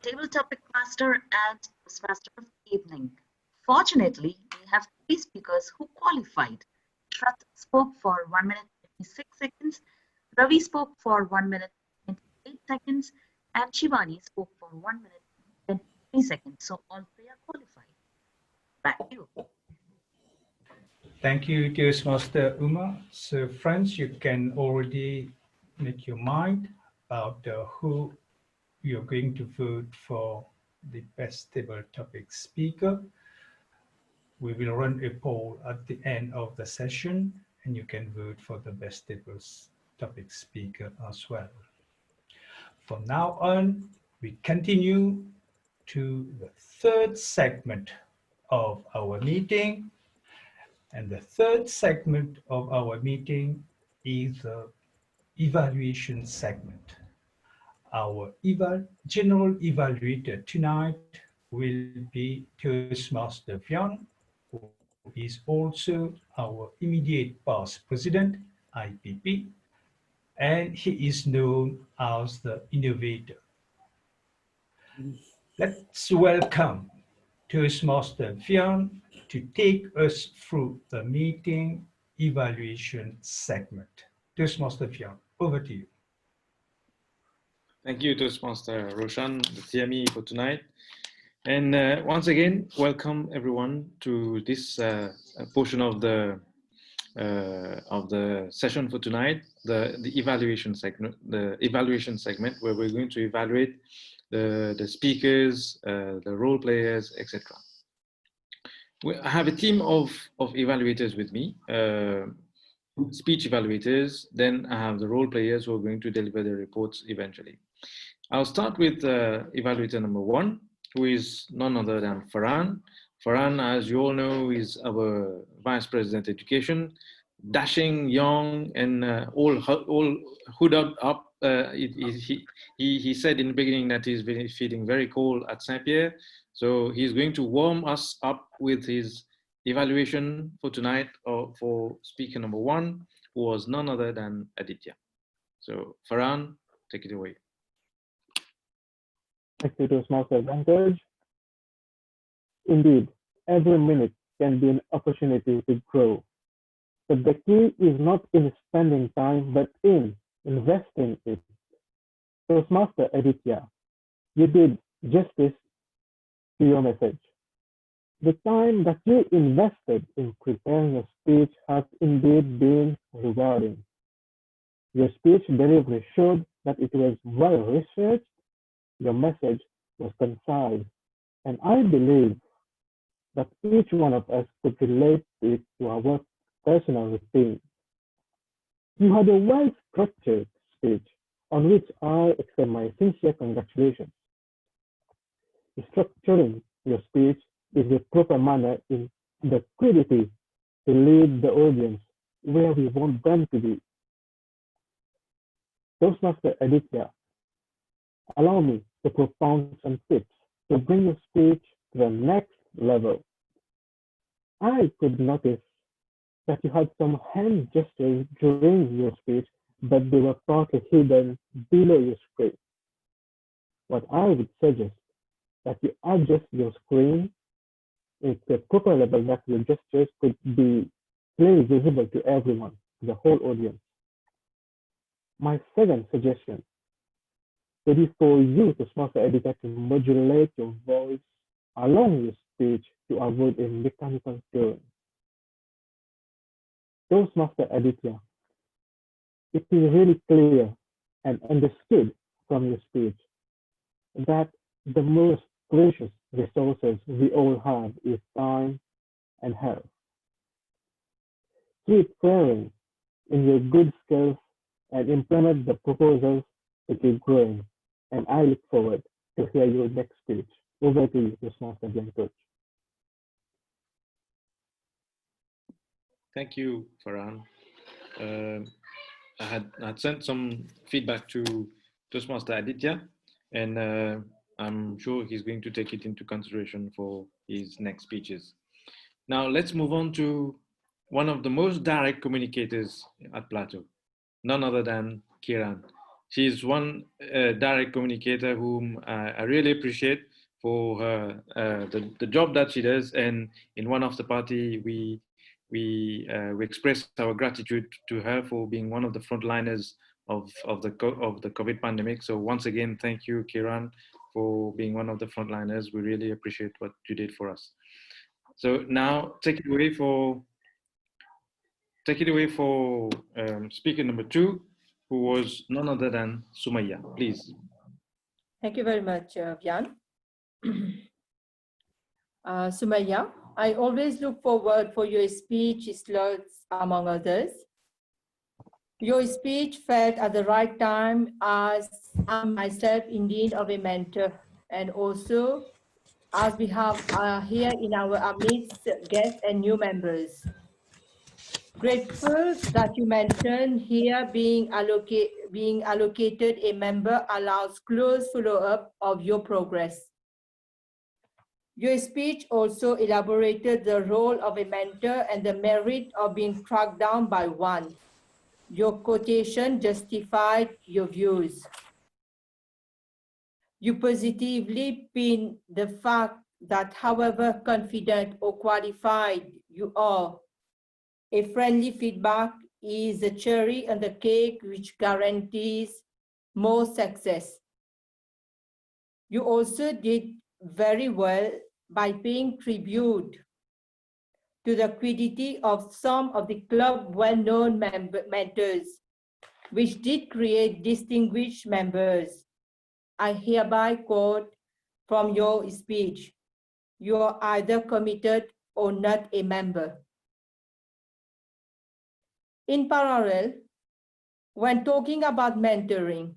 Table topic master and Toastmaster of the evening. Fortunately, we have 3 speakers who qualified. Shrat spoke for 1 minute 56 seconds, Ravi spoke for 1 minute 28 seconds, And Shivani spoke for 1 minute and 20 seconds. So all three are qualified. Back to you. Thank you, Toastmaster Uma. So friends, you can already make your mind about who you're going to vote for the best table topic speaker. We will run a poll at the end of the session, and you can vote for the best table topic speaker as well. From now on, we continue to the third segment of our meeting. And the third segment of our meeting is the evaluation segment. Our general evaluator tonight will be Toastmaster Vian, who is also our immediate past president, IPP, and he is known as the innovator. Let's welcome Toastmaster Vian to take us through the meeting evaluation segment. Toastmaster Vian, over to you. Thank you, Toastmaster Roshan, the TME for tonight. And once again, welcome everyone to this portion of the session for tonight, the evaluation segment, where we're going to evaluate the speakers, the role players, etc. I have a team of evaluators with me, speech evaluators. Then I have the role players who are going to deliver the reports eventually. I'll start with evaluator number 1, who is none other than Farhan. Farhan, as you all know, is our Vice President Education, dashing, young, and all hooded up. He said in the beginning that he's been feeling very cold at Saint-Pierre. So he's going to warm us up with his evaluation for tonight for speaker number 1, who was none other than Aditya. So Farhan, take it away. Thank you, Toastmaster Advantage. Indeed, every minute can be an opportunity to grow. But the key is not in spending time, but in investing it. Toastmaster Aditya, you did justice to your message. The time that you invested in preparing your speech has indeed been rewarding. Your speech delivery showed that it was well researched, your message was concise, and I believe that each one of us could relate to it to our personal routine. You had a well-structured speech on which I extend my sincere congratulations. Structuring your speech is the proper manner in the credibility to lead the audience where we want them to be. Toastmaster Aditya, allow me to propound some tips to bring your speech to the next level. I could notice that you had some hand gestures during your speech, but they were partly hidden below your script. What I would suggest that you adjust your screen at the proper level that your gestures could be clearly visible to everyone, to the whole audience. My second suggestion would be for you, Toastmaster Aditya, to modulate your voice along your speech to avoid a mechanical tone. Toastmaster Aditya, it is really clear and understood from your speech that the most precious resources we all have is time and health. Keep growing in your good skills and implement the proposals to keep growing. And I look forward to hear your next speech. Over to you, Toastmaster Coach. Thank you, Farhan. I had sent some feedback to Toastmaster Aditya, and I'm sure he's going to take it into consideration for his next speeches. Now let's move on to one of the most direct communicators at Plateau, none other than Kiran. She's one direct communicator whom I really appreciate for her, the job that she does. And in one of the party, we express our gratitude to her for being one of the frontliners of the COVID pandemic. So once again, thank you, Kiran, for being one of the frontliners. We really appreciate what you did for us. So now take it away for speaker number 2, who was none other than Sumaya. Please. Thank you very much, Vian. Sumaya, I always look forward for your speech slots, among others. Your speech felt at the right time, as I'm myself in need of a mentor, and also as we have here in our midst guests and new members. Grateful that you mentioned here being allocated a member allows close follow-up of your progress. Your speech also elaborated the role of a mentor and the merit of being tracked down by one. Your quotation justified your views. You positively pin the fact that however confident or qualified you are, a friendly feedback is the cherry on the cake which guarantees more success. You also did very well by paying tribute to the quiddity of some of the club well-known mentors, which did create distinguished members. I hereby quote from your speech, "You are either committed or not a member." In parallel, when talking about mentoring,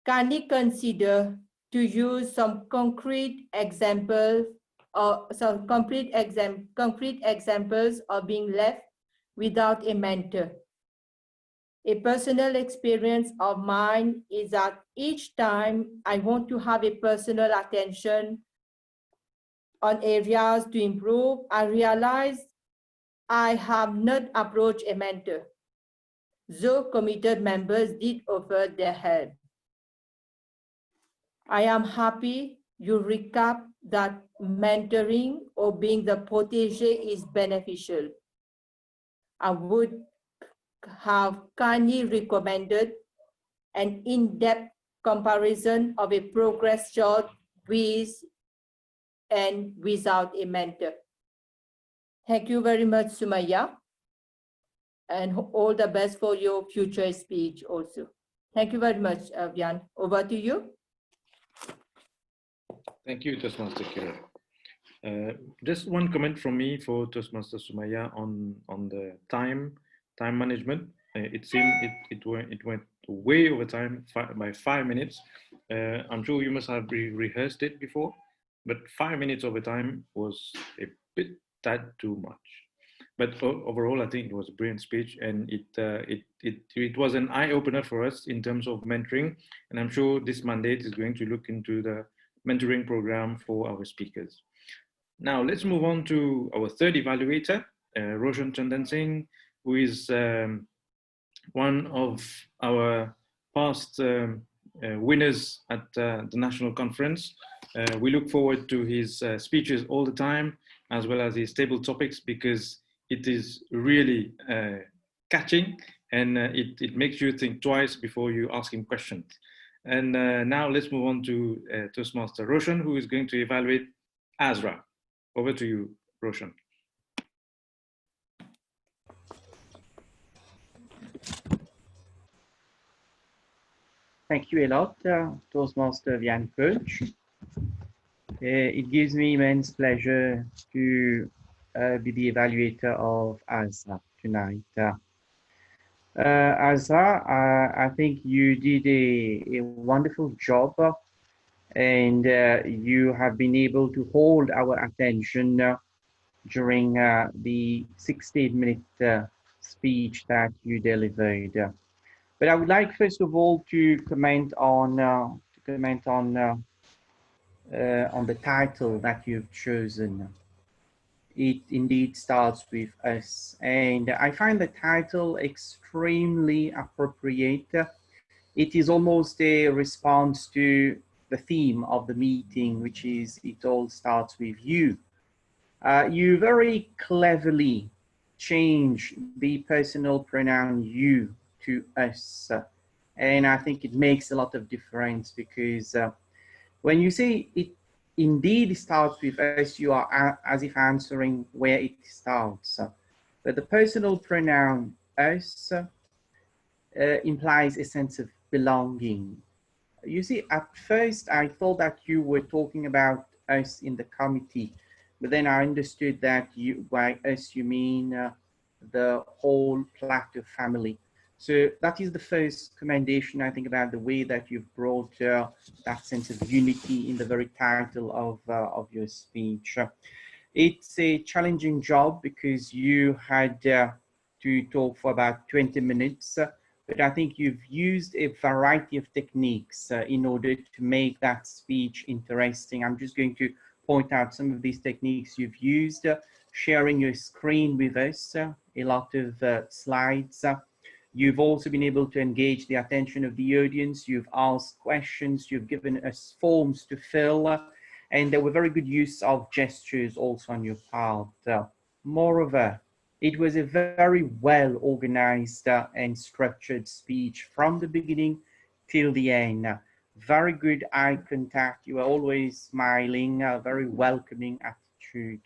kindly consider to use some concrete examples or some concrete examples of being left without a mentor. A personal experience of mine is that each time I want to have a personal attention on areas to improve, I realize I have not approached a mentor, though committed members did offer their help. I am happy you recap that mentoring or being the protege is beneficial. I would have kindly recommended an in-depth comparison of a progress chart with and without a mentor. Thank you very much, Sumaya, and all the best for your future speech also. Thank you very much, Vian. Over to you. Thank you, Toastmaster Kiran. Just one comment from me for Toastmaster Sumaya on the time management. It seemed it went way over time by 5 minutes. I'm sure you must have rehearsed it before, but 5 minutes over time was a bit too much. But overall, I think it was a brilliant speech, and it was an eye opener for us in terms of mentoring. And I'm sure this mandate is going to look into the mentoring program for our speakers. Now let's move on to our third evaluator, Roshan Chandan Singh, who is one of our past winners at the national conference. We look forward to his speeches all the time, as well as his table topics, because it is really catching, and it makes you think twice before you ask him questions. And now let's move on to Toastmaster Roshan, who is going to evaluate Azra. Over to you, Roshan. Thank you a lot, Toastmaster Vian Coach. It gives me immense pleasure to be the evaluator of Azra tonight. Azra, I think you did a wonderful job, and you have been able to hold our attention during the 16-minute speech that you delivered. But I would like, first of all, to comment on the title that you've chosen. It indeed starts with us, and I find the title extremely appropriate. It is almost a response to the theme of the meeting, which is "It all starts with you." You very cleverly change the personal pronoun "you" to us. And I think it makes a lot of difference because when you say it indeed starts with us, you are as if answering where it starts. But the personal pronoun us implies a sense of belonging. You see, at first I thought that you were talking about us in the committee, but then I understood that by us you mean the whole Plateau family. So that is the first commendation, I think, about the way that you've brought that sense of unity in the very title of your speech. It's a challenging job because you had to talk for about 20 minutes, but I think you've used a variety of techniques in order to make that speech interesting. I'm just going to point out some of these techniques you've used, sharing your screen with us, a lot of slides. You've also been able to engage the attention of the audience. You've asked questions, you've given us forms to fill, and there were very good use of gestures also on your part. Moreover, it was a very well organized and structured speech from the beginning till the end. Very good eye contact. You were always smiling, very welcoming attitude.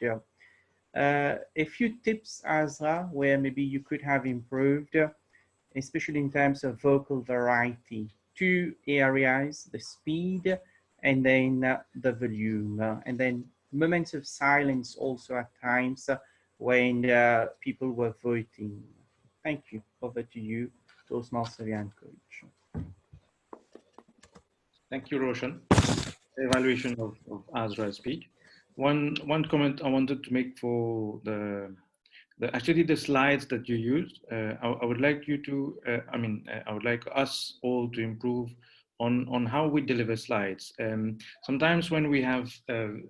A few tips, Azra, where maybe you could have improved, especially in terms of vocal variety. Two areas, the speed and then the volume. And then moments of silence also at times when people were voting. Thank you. Over to you, Toastmaster Jankovic. Thank you, Roshan. Evaluation of Azra's speech. One comment I wanted to make for actually the slides that you used. I would like you to, I would like us all to improve on how we deliver slides. Sometimes when we have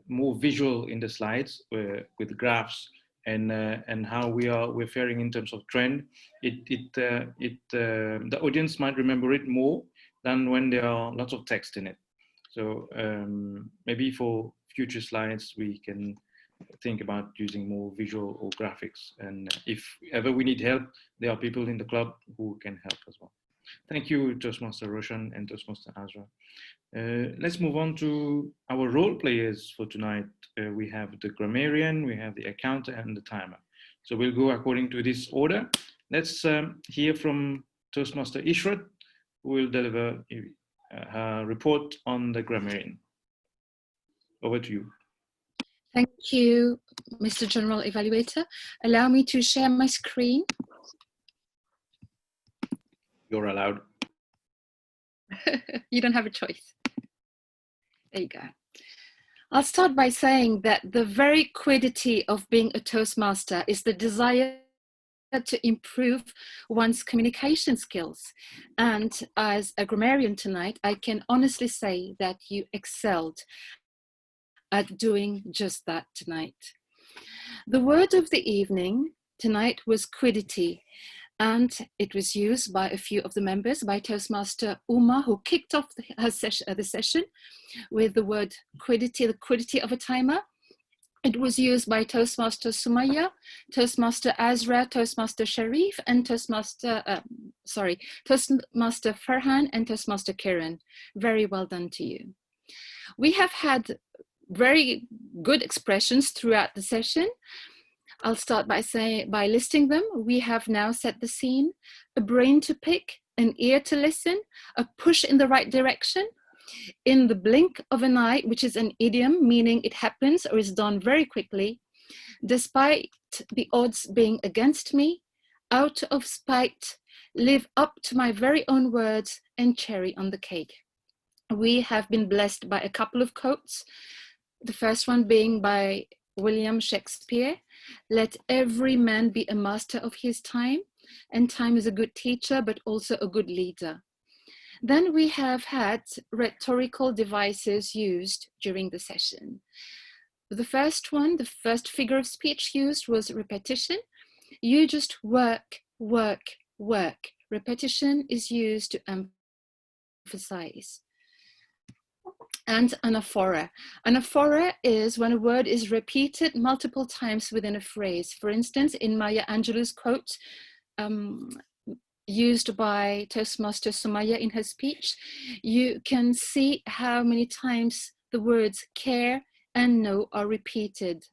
more visual in the slides with graphs and how we're faring in terms of trend, the audience might remember it more than when there are lots of text in it. So maybe for future slides, we can think about using more visual or graphics. And if ever we need help, there are people in the club who can help as well. Thank you, Toastmaster Roshan and Toastmaster Azra. Let's move on to our role players for tonight. We have the grammarian, we have the accountant and the timer. So we'll go according to this order. Let's hear from Toastmaster Ishrat, who will deliver a report on the grammarian. Over to you. Thank you, Mr. General Evaluator. Allow me to share my screen. You're allowed. You don't have a choice. There you go. I'll start by saying that the very quiddity of being a Toastmaster is the desire to improve one's communication skills. And as a grammarian tonight, I can honestly say that you excelled at doing just that tonight. The word of the evening tonight was quiddity, and it was used by a few of the members, by Toastmaster Uma, who kicked off the session with the word quiddity, the quiddity of a timer. It was used by Toastmaster Sumaya, Toastmaster Azra, Toastmaster Sharif, and Toastmaster Farhan and Toastmaster Kiran. Very well done to you. We have had very good expressions throughout the session. I'll start by listing them. We have now set the scene: a brain to pick, an ear to listen, a push in the right direction, in the blink of an eye, which is an idiom meaning it happens or is done very quickly, despite the odds being against me, out of spite, live up to my very own words, and cherry on the cake. We have been blessed by a couple of quotes. The first one being by William Shakespeare: "Let every man be a master of his time, and time is a good teacher, but also a good leader." Then we have had rhetorical devices used during the session. The first one, the first figure of speech used was repetition. You just work, work, work. Repetition is used to emphasize. And anaphora. Anaphora is when a word is repeated multiple times within a phrase. For instance, in Maya Angelou's quote, used by Toastmaster Sumaya in her speech, you can see how many times the words care and no are repeated.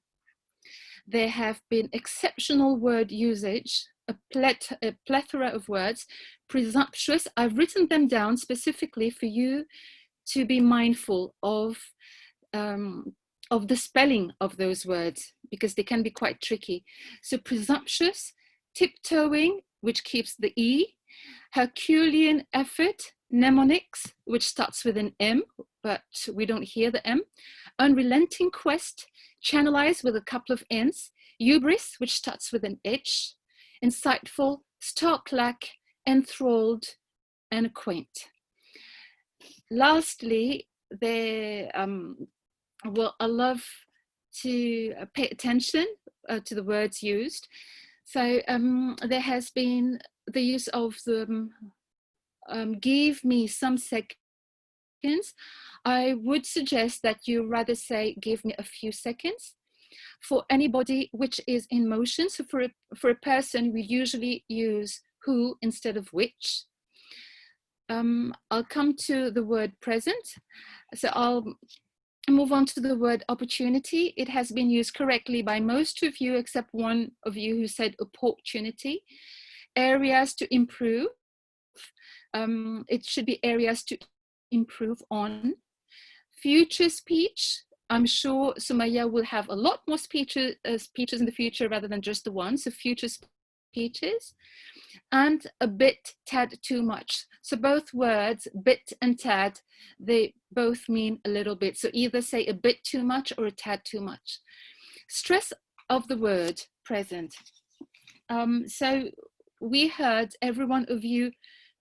There have been exceptional word usage, a plethora of words, presumptuous. I've written them down specifically for you to be mindful of the spelling of those words, because they can be quite tricky. So presumptuous, tiptoeing, which keeps the E, Herculean effort, mnemonics, which starts with an M, but we don't hear the M, unrelenting quest, channelized with a couple of N's, hubris, which starts with an H, insightful, stark-like, enthralled, and quaint. Lastly, I love to pay attention to the words used. So there has been the use of the give me some seconds. I would suggest that you rather say give me a few seconds. For anybody which is in motion, so for a person, we usually use who instead of which. I'll come to the word present. So I'll move on to the word opportunity. It has been used correctly by most of you, except one of you who said opportunity. Areas to improve. It should be areas to improve on. Future speech. I'm sure Sumaya will have a lot more speeches in the future rather than just the one. So future speeches. And a bit, tad, too much. So both words, bit and tad, they both mean a little bit. So either say a bit too much or a tad too much. Stress of the word present. So we heard every one of you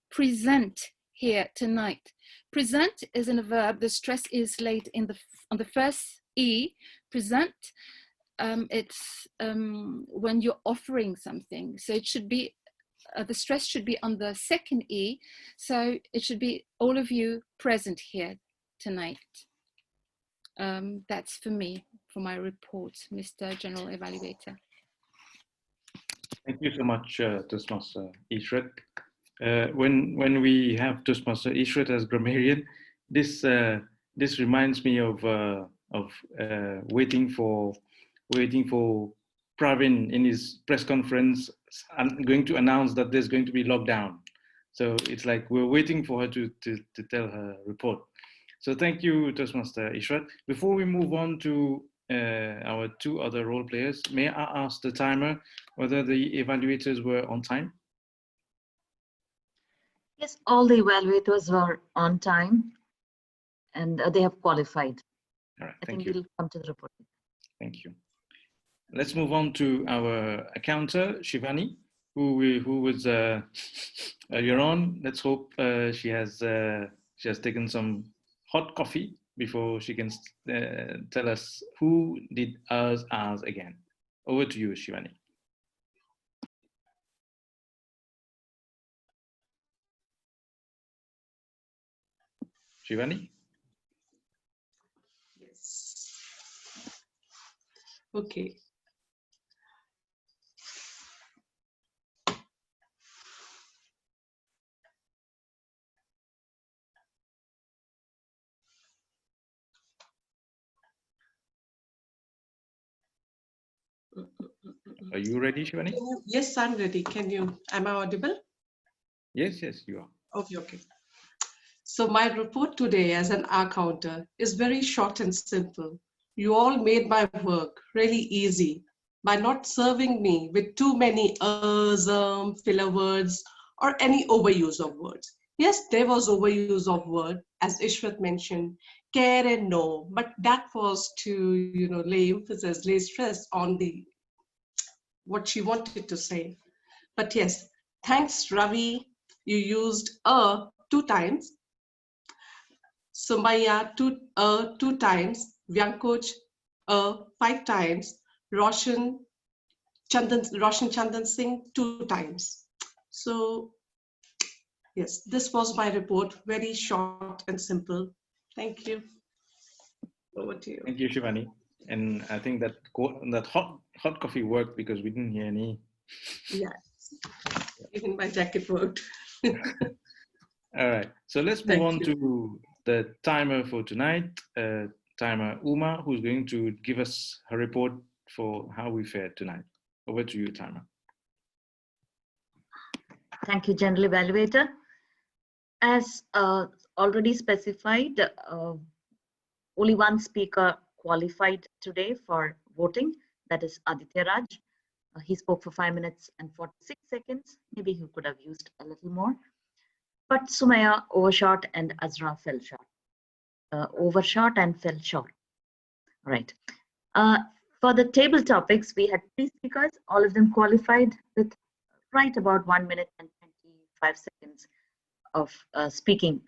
present here tonight. Present is in a verb. The stress is laid on the first E. Present. It's when you're offering something. So it should be the stress should be on the second E, so it should be all of you present here tonight. That's for me, for my report, Mr. General Evaluator. Thank you so much, Toastmaster Ishrat. When we have Toastmaster Ishrat as grammarian, this reminds me of waiting for Pravin in his press conference and going to announce that there's going to be lockdown. So it's like we're waiting for her to tell her report. So thank you, Toastmaster Ishrat. Before we move on to our two other role players, may I ask the timer whether the evaluators were on time? Yes, all the evaluators were on time and they have qualified. All right, I thank think you. we'll come to the report. Thank you. Let's move on to our accountant, Shivani, who was earlier on. Let's hope she has taken some hot coffee before she can tell us who did ours again. Over to you, Shivani. Shivani? Yes. Okay. Are you ready, Shivani? Yes, I'm ready. Am I audible? Yes, you are. Okay. So my report today as an accountant is very short and simple. You all made my work really easy by not serving me with too many filler words, or any overuse of words. Yes, there was overuse of word, as Ishrat mentioned, care and no, but that was to, lay emphasis, lay stress on what she wanted to say. But yes, thanks, Ravi. You used two times. Sumaya two times. Vyankuch 5 times. Roshan Chandan Singh 2 times. So yes, this was my report. Very short and simple. Thank you. Over to you. Thank you, Shivani. And I think that hot coffee worked because we didn't hear any. Yes. Even my jacket worked. All right, so let's move Thank on you. to the timer for tonight. Timer Uma, who's going to give us her report for how we fared tonight. Over to you, Timer. Thank you, General Evaluator. As already specified, only one speaker qualified today for voting, that is Aditya Raj. He spoke for 5 minutes and 46 seconds. Maybe he could have used a little more. But Sumaya overshot and Azra fell short. Overshot and fell short. Right. For the table topics, we had 3 speakers, all of them qualified with right about 1 minute and 25 seconds of speaking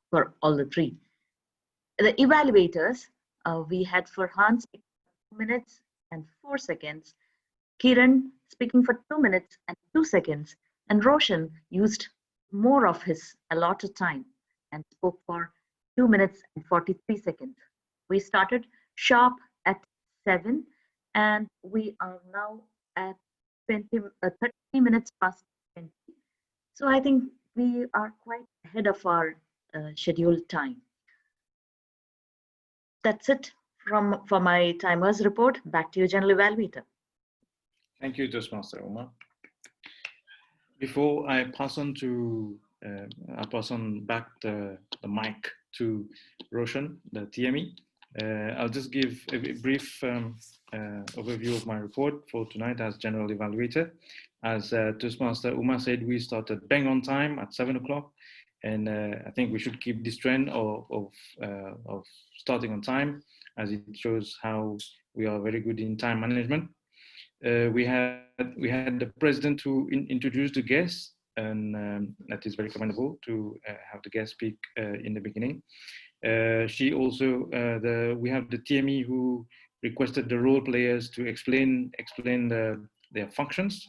for all the 3. The evaluators, we had Farhan speaking for 2 minutes and 4 seconds, Kiran speaking for 2 minutes and 2 seconds, and Roshan used more of his allotted time and spoke for 2 minutes and 43 seconds. We started sharp at 7 and we are now at 30 minutes past 20. So I think we are quite ahead of our scheduled time. That's it for my timers report. Back to you, General Evaluator. Thank you, Toastmaster Uma. Before I pass on back the mic to Roshan, the TME, I'll just give a brief overview of my report for tonight as General Evaluator. As Toastmaster Uma said, we started bang on time at 7 o'clock, and I think we should keep this trend of starting on time, as it shows how we are very good in time management. We had the president who introduced the guests, and that is very commendable to have the guest speak in the beginning. She also we have the TME who requested the role players to explain their functions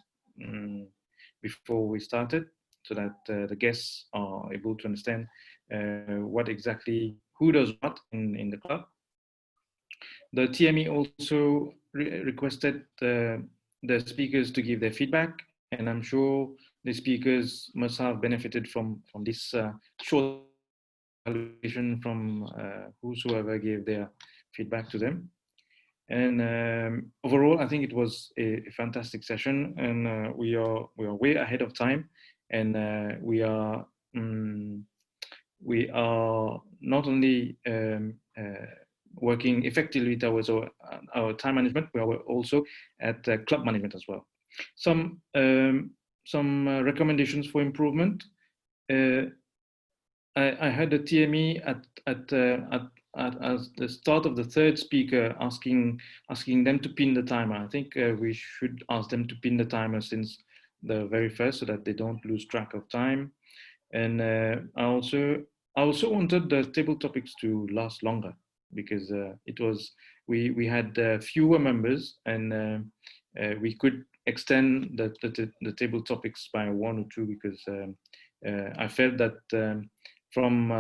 before we started, so that the guests are able to understand what exactly who does what in the club. The TME also requested the speakers to give their feedback, and I'm sure the speakers must have benefited from this short evaluation from whosoever gave their feedback to them. And overall, I think it was a fantastic session, and we are way ahead of time, and we are not only working effectively towards our time management, we are also at club management as well. Some recommendations for improvement. I heard the TME at the start of the third speaker asking them to pin the timer. I think we should ask them to pin the timer since the very first, so that they don't lose track of time. And I also wanted the table topics to last longer, because we had fewer members, and we could extend the table topics by 1 or 2, because I felt that from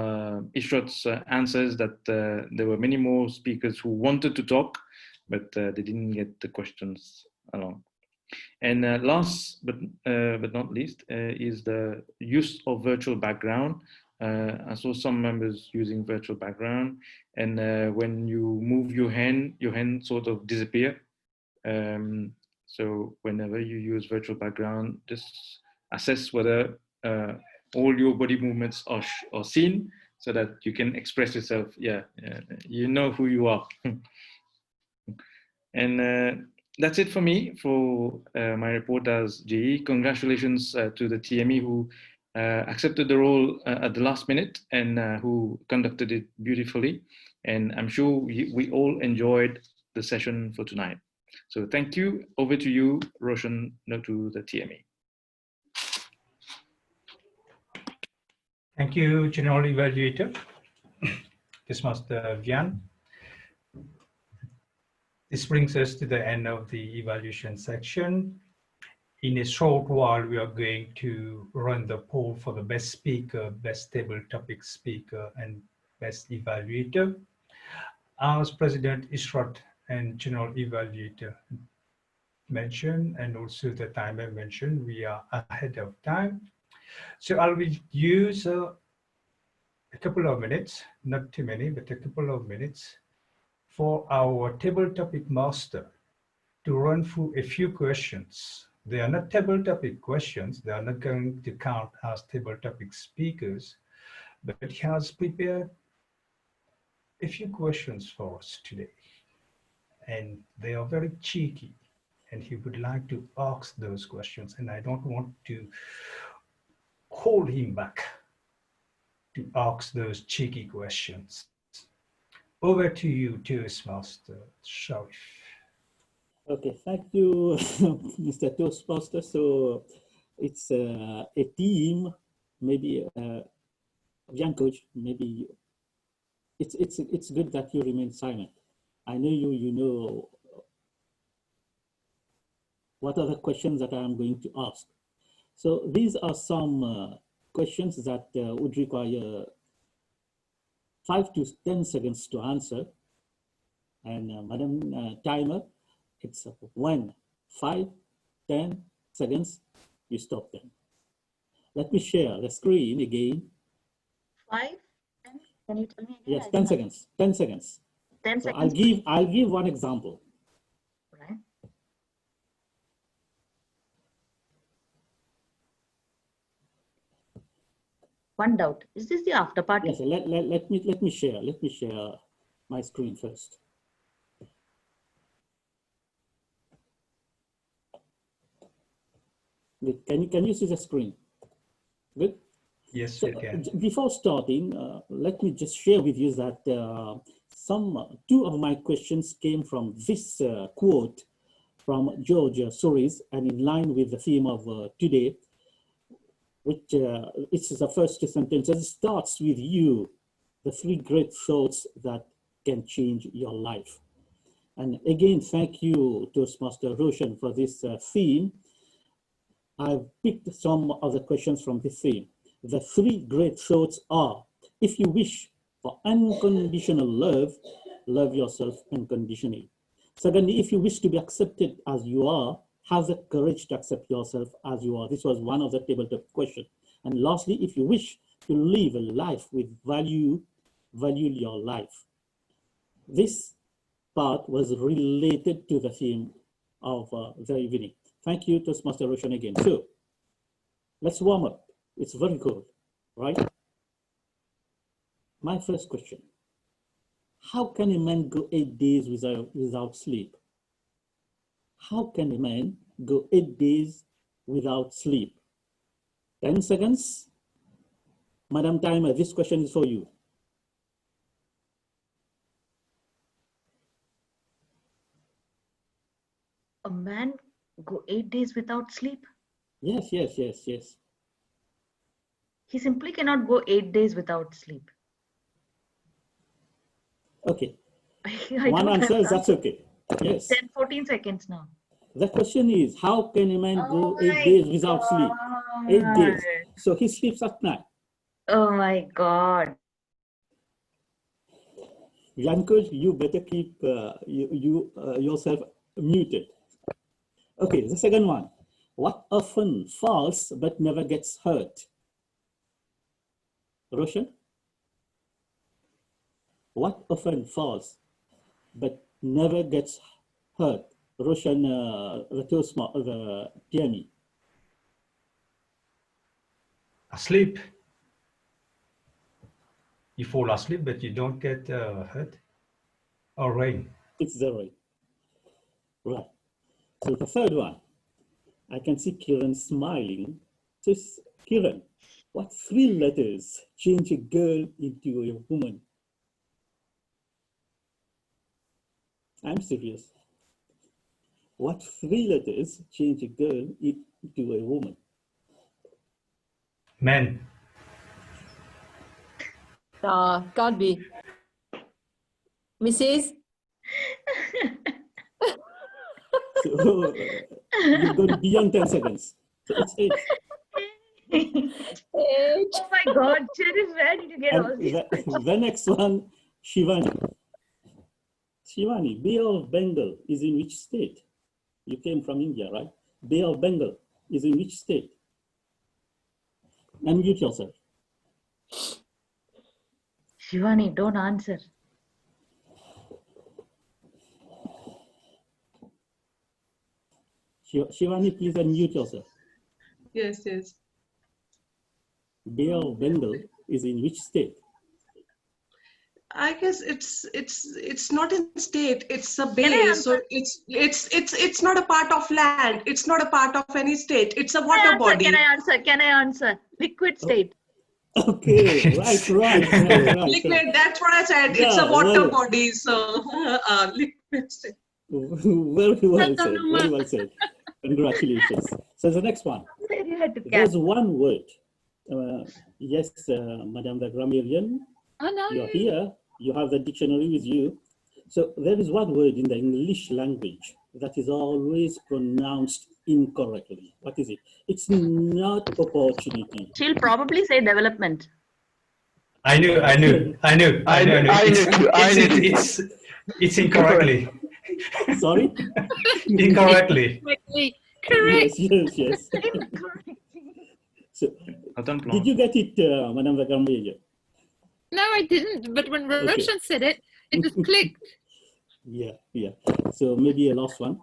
Ishrat's answers that there were many more speakers who wanted to talk, but they didn't get the questions along. And last but not least is the use of virtual background. I saw some members using virtual background, and when you move your hand sort of disappear. So whenever you use virtual background, just assess whether all your body movements are seen, so that you can express yourself. You know who you are. And that's it for me for my report as GE. Congratulations to the TME who accepted the role at the last minute, and who conducted it beautifully. And I'm sure we all enjoyed the session for tonight. So thank you. Over to you, Roshan, to the TME. Thank you, General Evaluator. This was the Vian. This brings us to the end of the evaluation section. In a short while, we are going to run the poll for the best speaker, best table topic speaker, and best evaluator. As President Ishrat and General Evaluator mentioned and also the time I mentioned, we are ahead of time. So I'll use a couple of minutes, not too many, but a couple of minutes for our table topic master to run through a few questions. They are not table topic questions. They are not going to count as table topic speakers, but he has prepared a few questions for us today. And they are very cheeky. And he would like to ask those questions. And I don't want to hold him back to ask those cheeky questions. Over to you, Toastmaster Sharif. Okay, thank you, Mr. Toastmaster. So it's a team, maybe young coach, maybe it's good that you remain silent. I know you know what are the questions that I am going to ask. So these are some questions that would require 5 to 10 seconds to answer. And Madam Timer, it's 1, 5, 10 seconds, you stop them. Let me share the screen again. 5, 10, can you tell me again? Yes, 10 seconds, 10 seconds. 10 so seconds. I'll give one example. Right. One doubt, is this the after party? Yes, let me share my screen first. Good. Can you see the screen? Good. Yes, so, you can. Before starting, let me just share with you that two of my questions came from this quote from George Soros, and in line with the theme of today, which it's the first sentence. It starts with you, the 3 great thoughts that can change your life. And again, thank you, Toastmaster Roshan, for this theme. I've picked some of the questions from this theme. The 3 great thoughts are: if you wish for unconditional love, love yourself unconditionally. Secondly, if you wish to be accepted as you are, have the courage to accept yourself as you are. This was one of the tabletop questions. And lastly, if you wish to live a life with value your life. This part was related to the theme of the evening. Thank you, Toastmaster Roshan, again. So let's warm up. It's very cold, right? My first question: how can a man go 8 days without sleep? How can a man go 8 days without sleep? 10 seconds. Madam Timer, this question is for you. A man go 8 days without sleep? Yes. He simply cannot go 8 days without sleep. Okay. I One don't answer, that's okay. Yes. 10, 14 seconds now. The question is, how can a man go 8 days without sleep? 8 days. So he sleeps at night. Oh my God. Yanko, you better keep yourself muted. Okay, the second one. What often falls but never gets hurt? Roshan? What often falls but never gets hurt? Roshan, the Tiani. Asleep. You fall asleep, but you don't get hurt. Or rain. It's the rain. Right. So the third one. I can see Kiran smiling. So Kiran, what 3 letters change a girl into a woman? I'm serious. What 3 letters change a girl into a woman? Men. Can't be. Mrs. So you've got beyond 10 seconds. So it's 8. Oh my God, Sheriff, where did you get all these? The next one, Shivani. Shivani, Bay of Bengal is in which state? You came from India, right? Bay of Bengal is in which state? Unmute yourself. Shivani, don't answer. Shivani, please unmute yourself. Yes, yes. Bay of Bengal is in which state? I guess it's not in state. It's a bay, so it's not a part of land. It's not a part of any state. It's a water body. Can I answer? Liquid state. Okay, right. Liquid. That's what I said. It's a water body, so liquid state. Very well said. Congratulations. So the next one. There's one word. Yes, Madame the grammarian, you're here. You have the dictionary with you. So there is one word in the English language that is always pronounced incorrectly. What is it? It's not opportunity. She'll probably say development. I knew. It's incorrectly. Sorry? Incorrectly. Correct. Yes. So, did you get it, Madame the grammarian? No, I didn't. But when Roshan said it, it just clicked. Yeah. So maybe a last one.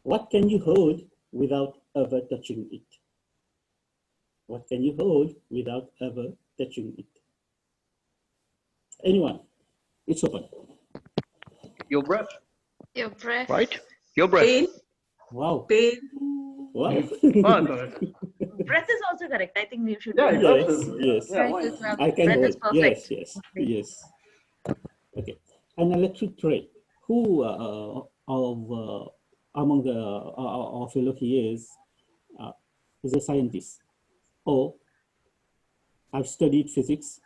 What can you hold without ever touching it? What can you hold without ever touching it? Anyone? It's open. Your breath. Your breath. Right? Your breath. Pain. Wow. Pain. Wow. Breath is also correct. I think we should. Yes. I can breath hold. is perfect. Yes. Okay. An electric tray. Who among our fellow here is a scientist? Or I've studied physics.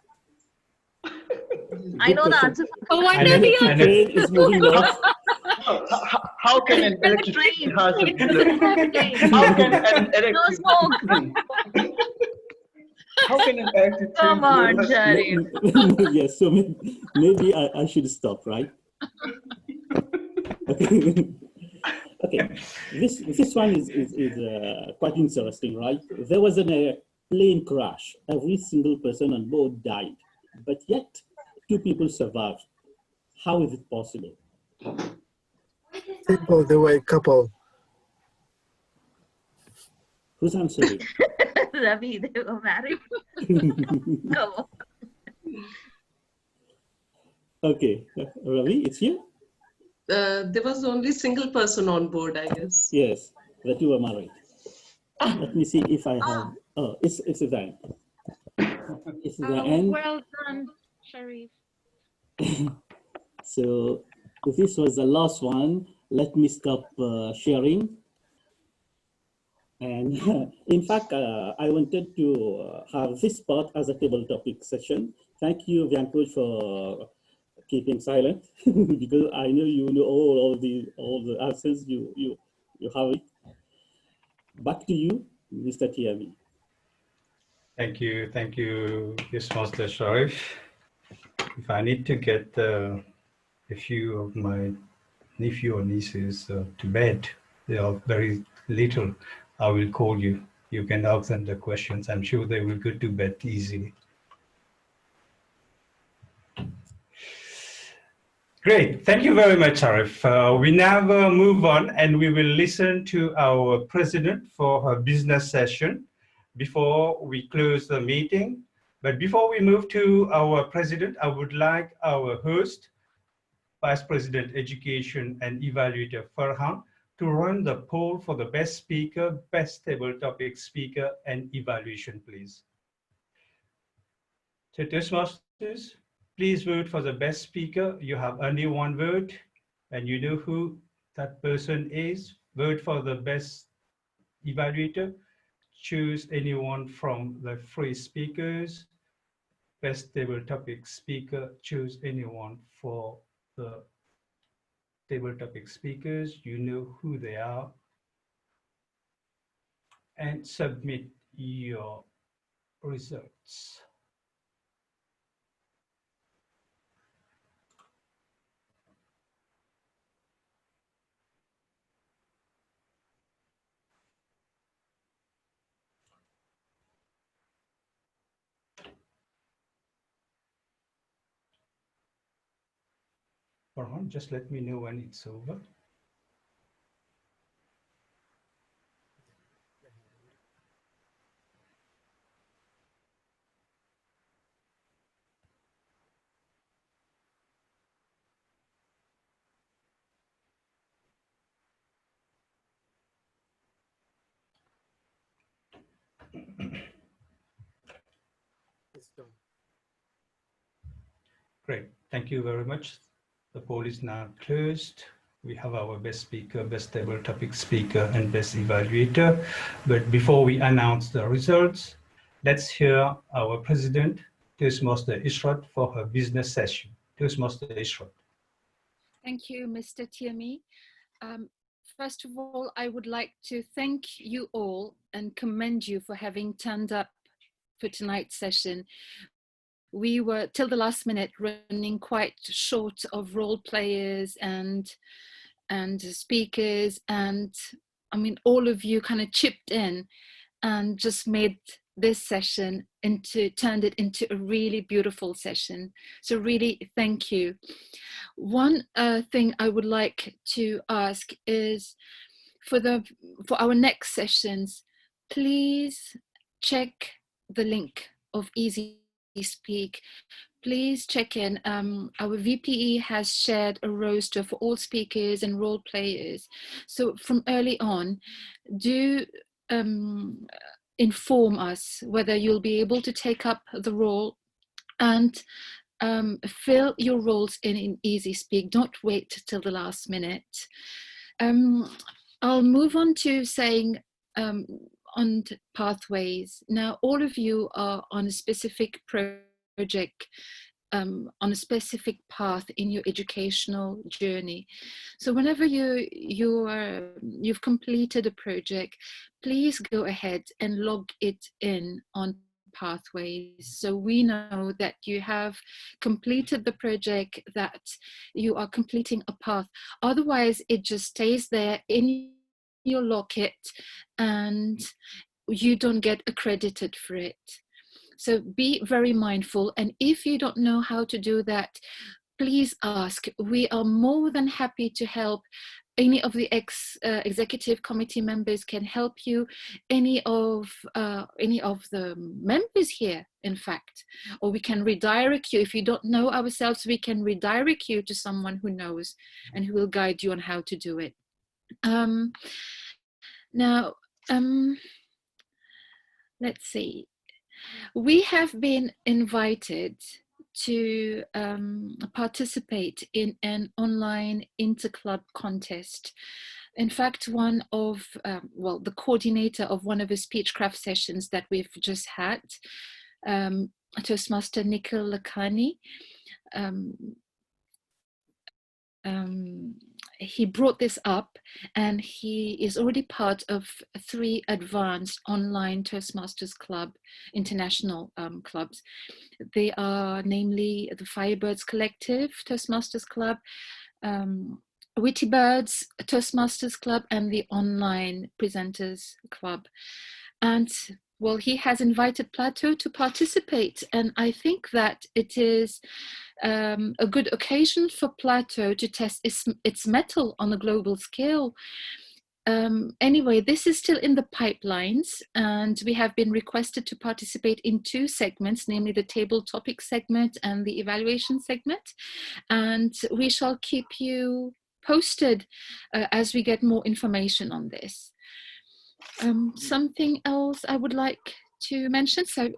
I know the answer. I know the answer. Train is moving off. How can an electric train How can an electric how can an electric Come on, Sharif. Yes, so maybe I should stop, right? Okay. This one is quite interesting, right? There was a plane crash. Every single person on board died, but yet 2 people survived. How is it possible? Simple, they were a couple. Who's answering? Ravi, they were married. Come on. Okay, Ravi, it's you? There was only single person on board, I guess. Yes, that you were married. Let me see if I have. Oh, it's the end. It's the end. Well done, Sharif. So this was the last one. Let me stop sharing. And in fact, I wanted to have this part as a table topic session. Thank you, Vianco, for keeping silent because I know you know all the answers. You have it. Back to you, Mr. Tiami. Thank you, Toastmaster Sharif. If I need to get a few of my nephew or nieces to bed, they are very little, I will call you. You can ask them the questions. I'm sure they will go to bed easily. Great, thank you very much, Sharif. We now move on and we will listen to our president for her business session before we close the meeting. But before we move to our president, I would like our host, Vice President Education and Evaluator Farhan, to run the poll for the best speaker, best table topic speaker, and evaluation, please. So Toastmasters, please vote for the best speaker. You have only one vote, and you know who that person is. Vote for the best evaluator. Choose anyone from the 3 speakers. Best table topic speaker, choose anyone for the table topic speakers. You know who they are. And submit your results. Farhan, just let me know when it's over. Great, thank you very much. The poll is now closed. We have our best speaker, best table topic speaker, and best evaluator. But before we announce the results, let's hear our president, Toastmaster Ishrat, for her business session. Toastmaster Ishrat. Thank you, Mr. Tierney. First of all, I would like to thank you all and commend you for having turned up for tonight's session. We were, till the last minute, running quite short of role players and speakers, and I mean, all of you kind of chipped in and just made this session turned it into a really beautiful session. So really, thank you. One thing I would like to ask is for our next sessions, please check the link of Easy Speak. Please check in. Our VPE has shared a roster for all speakers and role players. So from early on, do inform us whether you'll be able to take up the role, and fill your roles in Easy Speak. Don't wait till the last minute. I'll move on to saying on pathways. Now, all of you are on a specific project, on a specific path in your educational journey. So whenever you've completed a project, please go ahead and log it in on pathways, so we know that you have completed the project, that you are completing a path. Otherwise, it just stays there in your locket and you don't get accredited for it. So be very mindful, and if you don't know how to do that, please ask. We are more than happy to help. Any of the executive committee members can help you. Any of the members here, in fact, or we can redirect you. If you don't know ourselves, we can redirect you to someone who knows and who will guide you on how to do it. Now, let's see. We have been invited to participate in an online interclub contest. In fact, one of, the coordinator of one of the speechcraft sessions that we've just had, Toastmaster Nikhil Lakhani, he brought this up, and he is already part of 3 advanced online Toastmasters Club, international clubs. They are namely the Firebirds Collective Toastmasters Club, Witty Birds Toastmasters Club, and the Online Presenters Club. And well, he has invited Plateau to participate, and I think that it is a good occasion for Plateau to test its mettle on a global scale. Anyway, this is still in the pipelines, and we have been requested to participate in 2 segments, namely the table topic segment and the evaluation segment, and we shall keep you posted as we get more information on this. Something else I would like to mention. So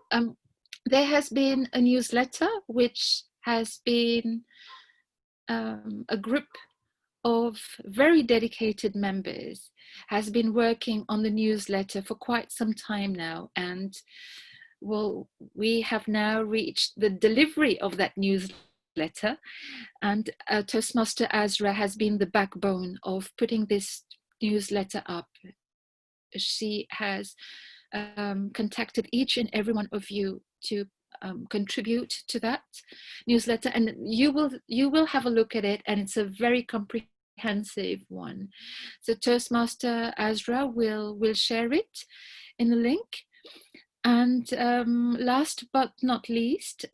there has been a newsletter which has been a group of very dedicated members has been working on the newsletter for quite some time now, and well, we have now reached the delivery of that newsletter, and Toastmaster Azra has been the backbone of putting this newsletter up. She has contacted each and every one of you to contribute to that newsletter, and you will have a look at it, and it's a very comprehensive one. So Toastmaster Azra will share it in the link. And last but not least,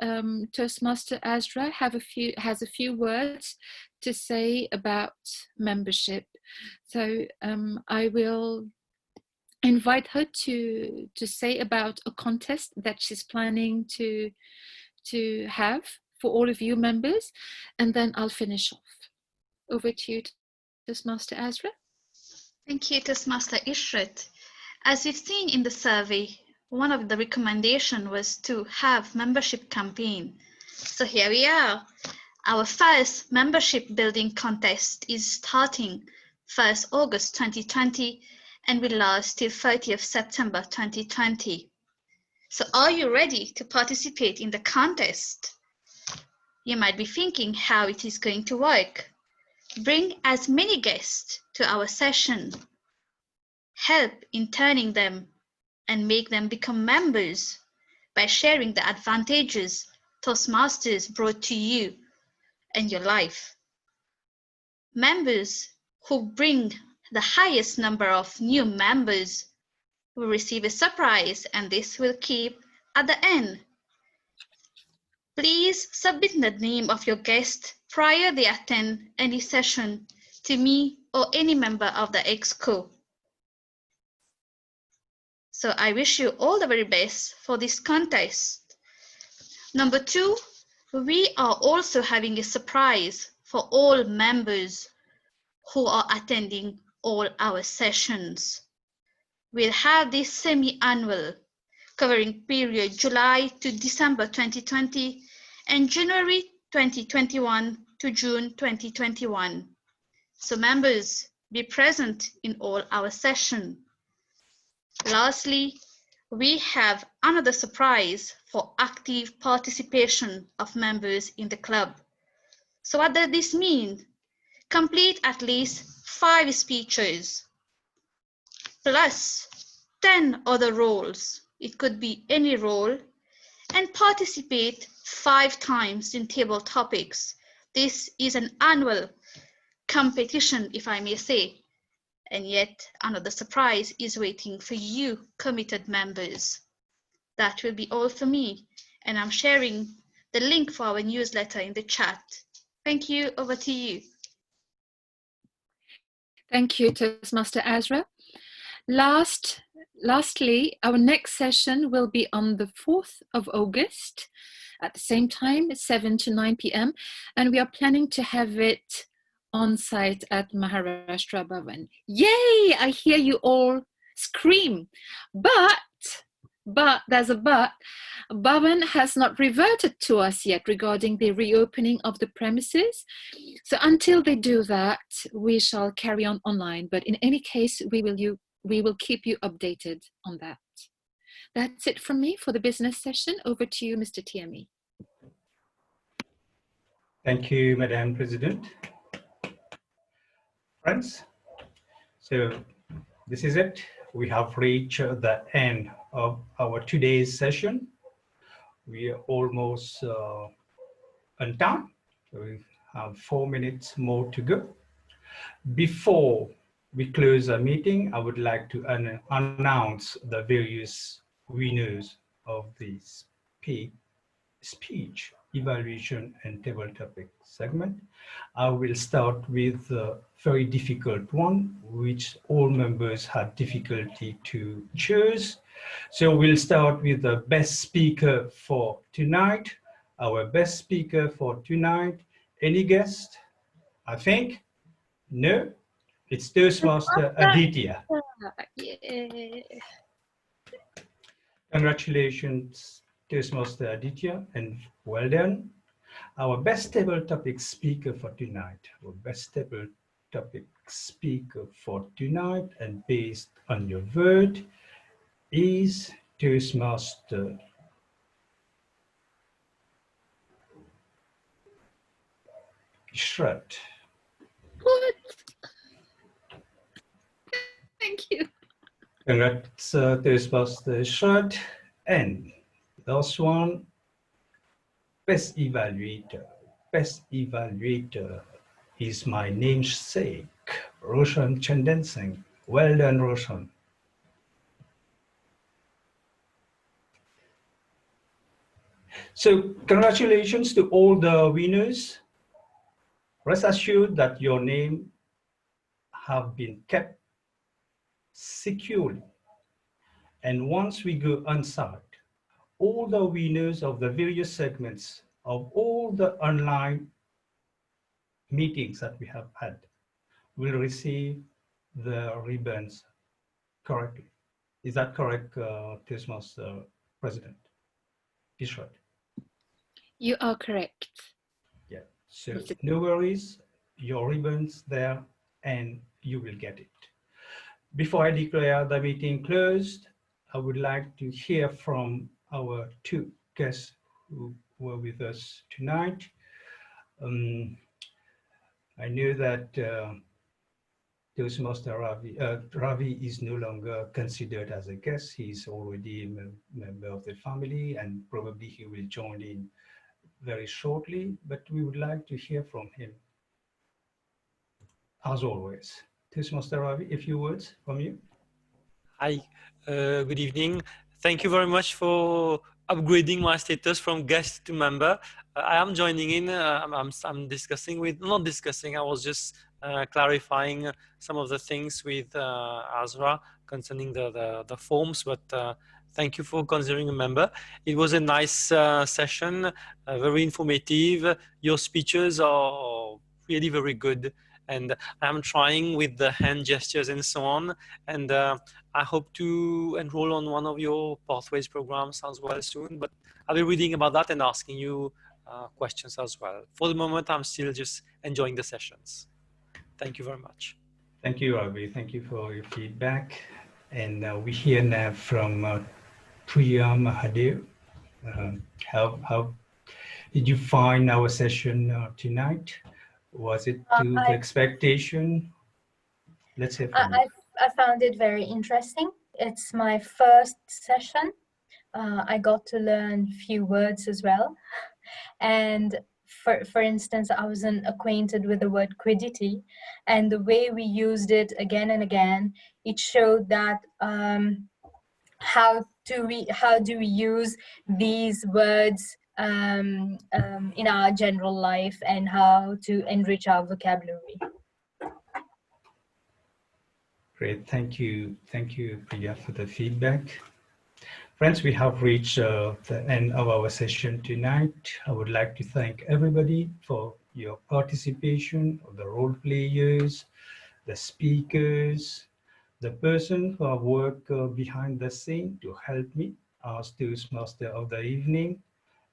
Toastmaster Azra has a few words to say about membership. So I will invite her to say about a contest that she's planning to have for all of you members, and then I'll finish off. Over to you, Toastmaster Azra. Thank you, Toastmaster Ishrat. As we've seen in the survey, one of the recommendations was to have membership campaign. So here we are. Our first membership building contest is starting 1st August 2020 and will last till 30th September 2020. So are you ready to participate in the contest? You might be thinking how it is going to work. Bring as many guests to our session. Help in turning them and make them become members by sharing the advantages Toastmasters brought to you and your life. Members who bring the highest number of new members will receive a surprise, and this will keep at the end. Please submit the name of your guest prior they attend any session to me or any member of the EXCO. So I wish you all the very best for this contest. Number 2, we are also having a surprise for all members who are attending all our sessions. We'll have this semi-annual covering period July to December 2020 and January 2021 to June 2021. So members, be present in all our sessions. Lastly, we have another surprise for active participation of members in the club. So what does this mean? Complete at least 5 speeches plus 10 other roles. It could be any role, and participate 5 times in table topics. This is an annual competition, if I may say. And yet another surprise is waiting for you, committed members. That will be all for me, and I'm sharing the link for our newsletter in the chat. Thank you. Over to you. Thank you, Toastmaster Azra. Lastly, our next session will be on the 4th of August at the same time, 7 to 9 p.m. And we are planning to have it on site at Maharashtra Bhavan. Yay! I hear you all scream. But there's a but. Bhavan has not reverted to us yet regarding the reopening of the premises. So until they do that, we shall carry on online. But in any case, we will keep you updated on that. That's it from me for the business session. Over to you, Mr. TME. Thank you, Madam President. Friends, so this is it. We have reached the end of our today's session. We are almost on time. So we have 4 minutes more to go. Before we close our meeting, I would like to announce the various winners of this speech, evaluation, and table topic segment. I will start with a very difficult one, which all members had difficulty to choose. So we'll start with the best speaker for tonight. Our best speaker for tonight. Any guest? I think? No? It's Toastmaster Aditya. Yeah. Congratulations, Toastmaster Aditya, and well done. Our best table topic speaker for tonight. Our best table topic speaker for tonight, and based on your vote, is Toastmaster Ishrat. What? Thank you. Congrats, Toastmaster Ishrat. And last one, best evaluator. Best evaluator is my namesake, Roshan Chandan Singh. Well done, Roshan. So congratulations to all the winners. Rest assured that your name have been kept securely. And once we go inside, all the winners of the various segments of all the online meetings that we have had will receive the ribbons correctly. Is that correct, Toastmasters President? Is right. You are correct. Yeah, so no worries, your ribbons there and you will get it. Before I declare the meeting closed, I would like to hear from our two guests who were with us tonight. I know that Toastmaster Ravi is no longer considered as a guest. He's already a member of the family and probably he will join in very shortly, but we would like to hear from him. As always, Toastmaster Ravi, a few words from you. Hi, good evening. Thank you very much for upgrading my status from guest to member. I am joining in. I'm discussing with, not discussing, I was just clarifying some of the things with Azra concerning the forms, but thank you for considering a member. It was a nice session, very informative. Your speeches are really very good. And I'm trying with the hand gestures and so on. And I hope to enroll on one of your Pathways programs as well soon, but I'll be reading about that and asking you questions as well. For the moment, I'm still just enjoying the sessions. Thank you very much. Thank you, Ravi. Thank you for your feedback. And we hear now from Priya Mahadev. How did you find our session tonight? Was it to the expectation? Let's hear from you. I found it very interesting. It's my first session. I got to learn few words as well. And for instance, I wasn't acquainted with the word quiddity, and the way we used it again and again, it showed that how do we use these words in our general life and how to enrich our vocabulary. Great, thank you, Priya, for the feedback. Friends, we have reached the end of our session tonight. I would like to thank everybody for your participation, the role players, the speakers, the person who have worked behind the scene to help me as Toastmaster of the evening.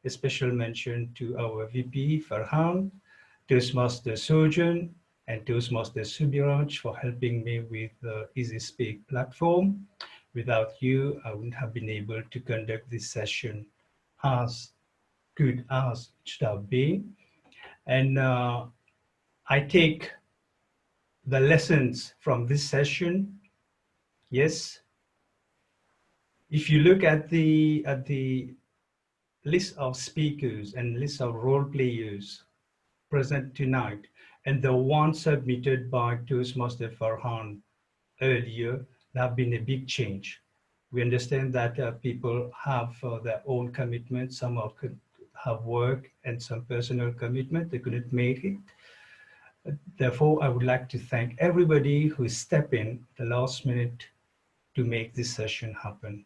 A special mention to our VP, Farhan, Toastmaster Sojan, and Toastmaster Subiraj for helping me with the Easy Speak platform. Without you, I wouldn't have been able to conduct this session as good as it should have been. And I take the lessons from this session. Yes, if you look at the list of speakers and list of role players present tonight, and the one submitted by Toastmaster Farhan earlier, there have been a big change. We understand that people have their own commitments, some have work and some personal commitment, they couldn't make it. Therefore, I would like to thank everybody who stepped in the last minute to make this session happen.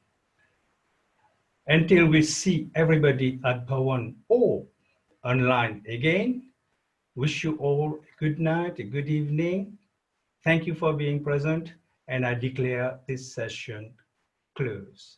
Until we see everybody at Bhawan or online again, wish you all a good night, a good evening. Thank you for being present, and I declare this session closed.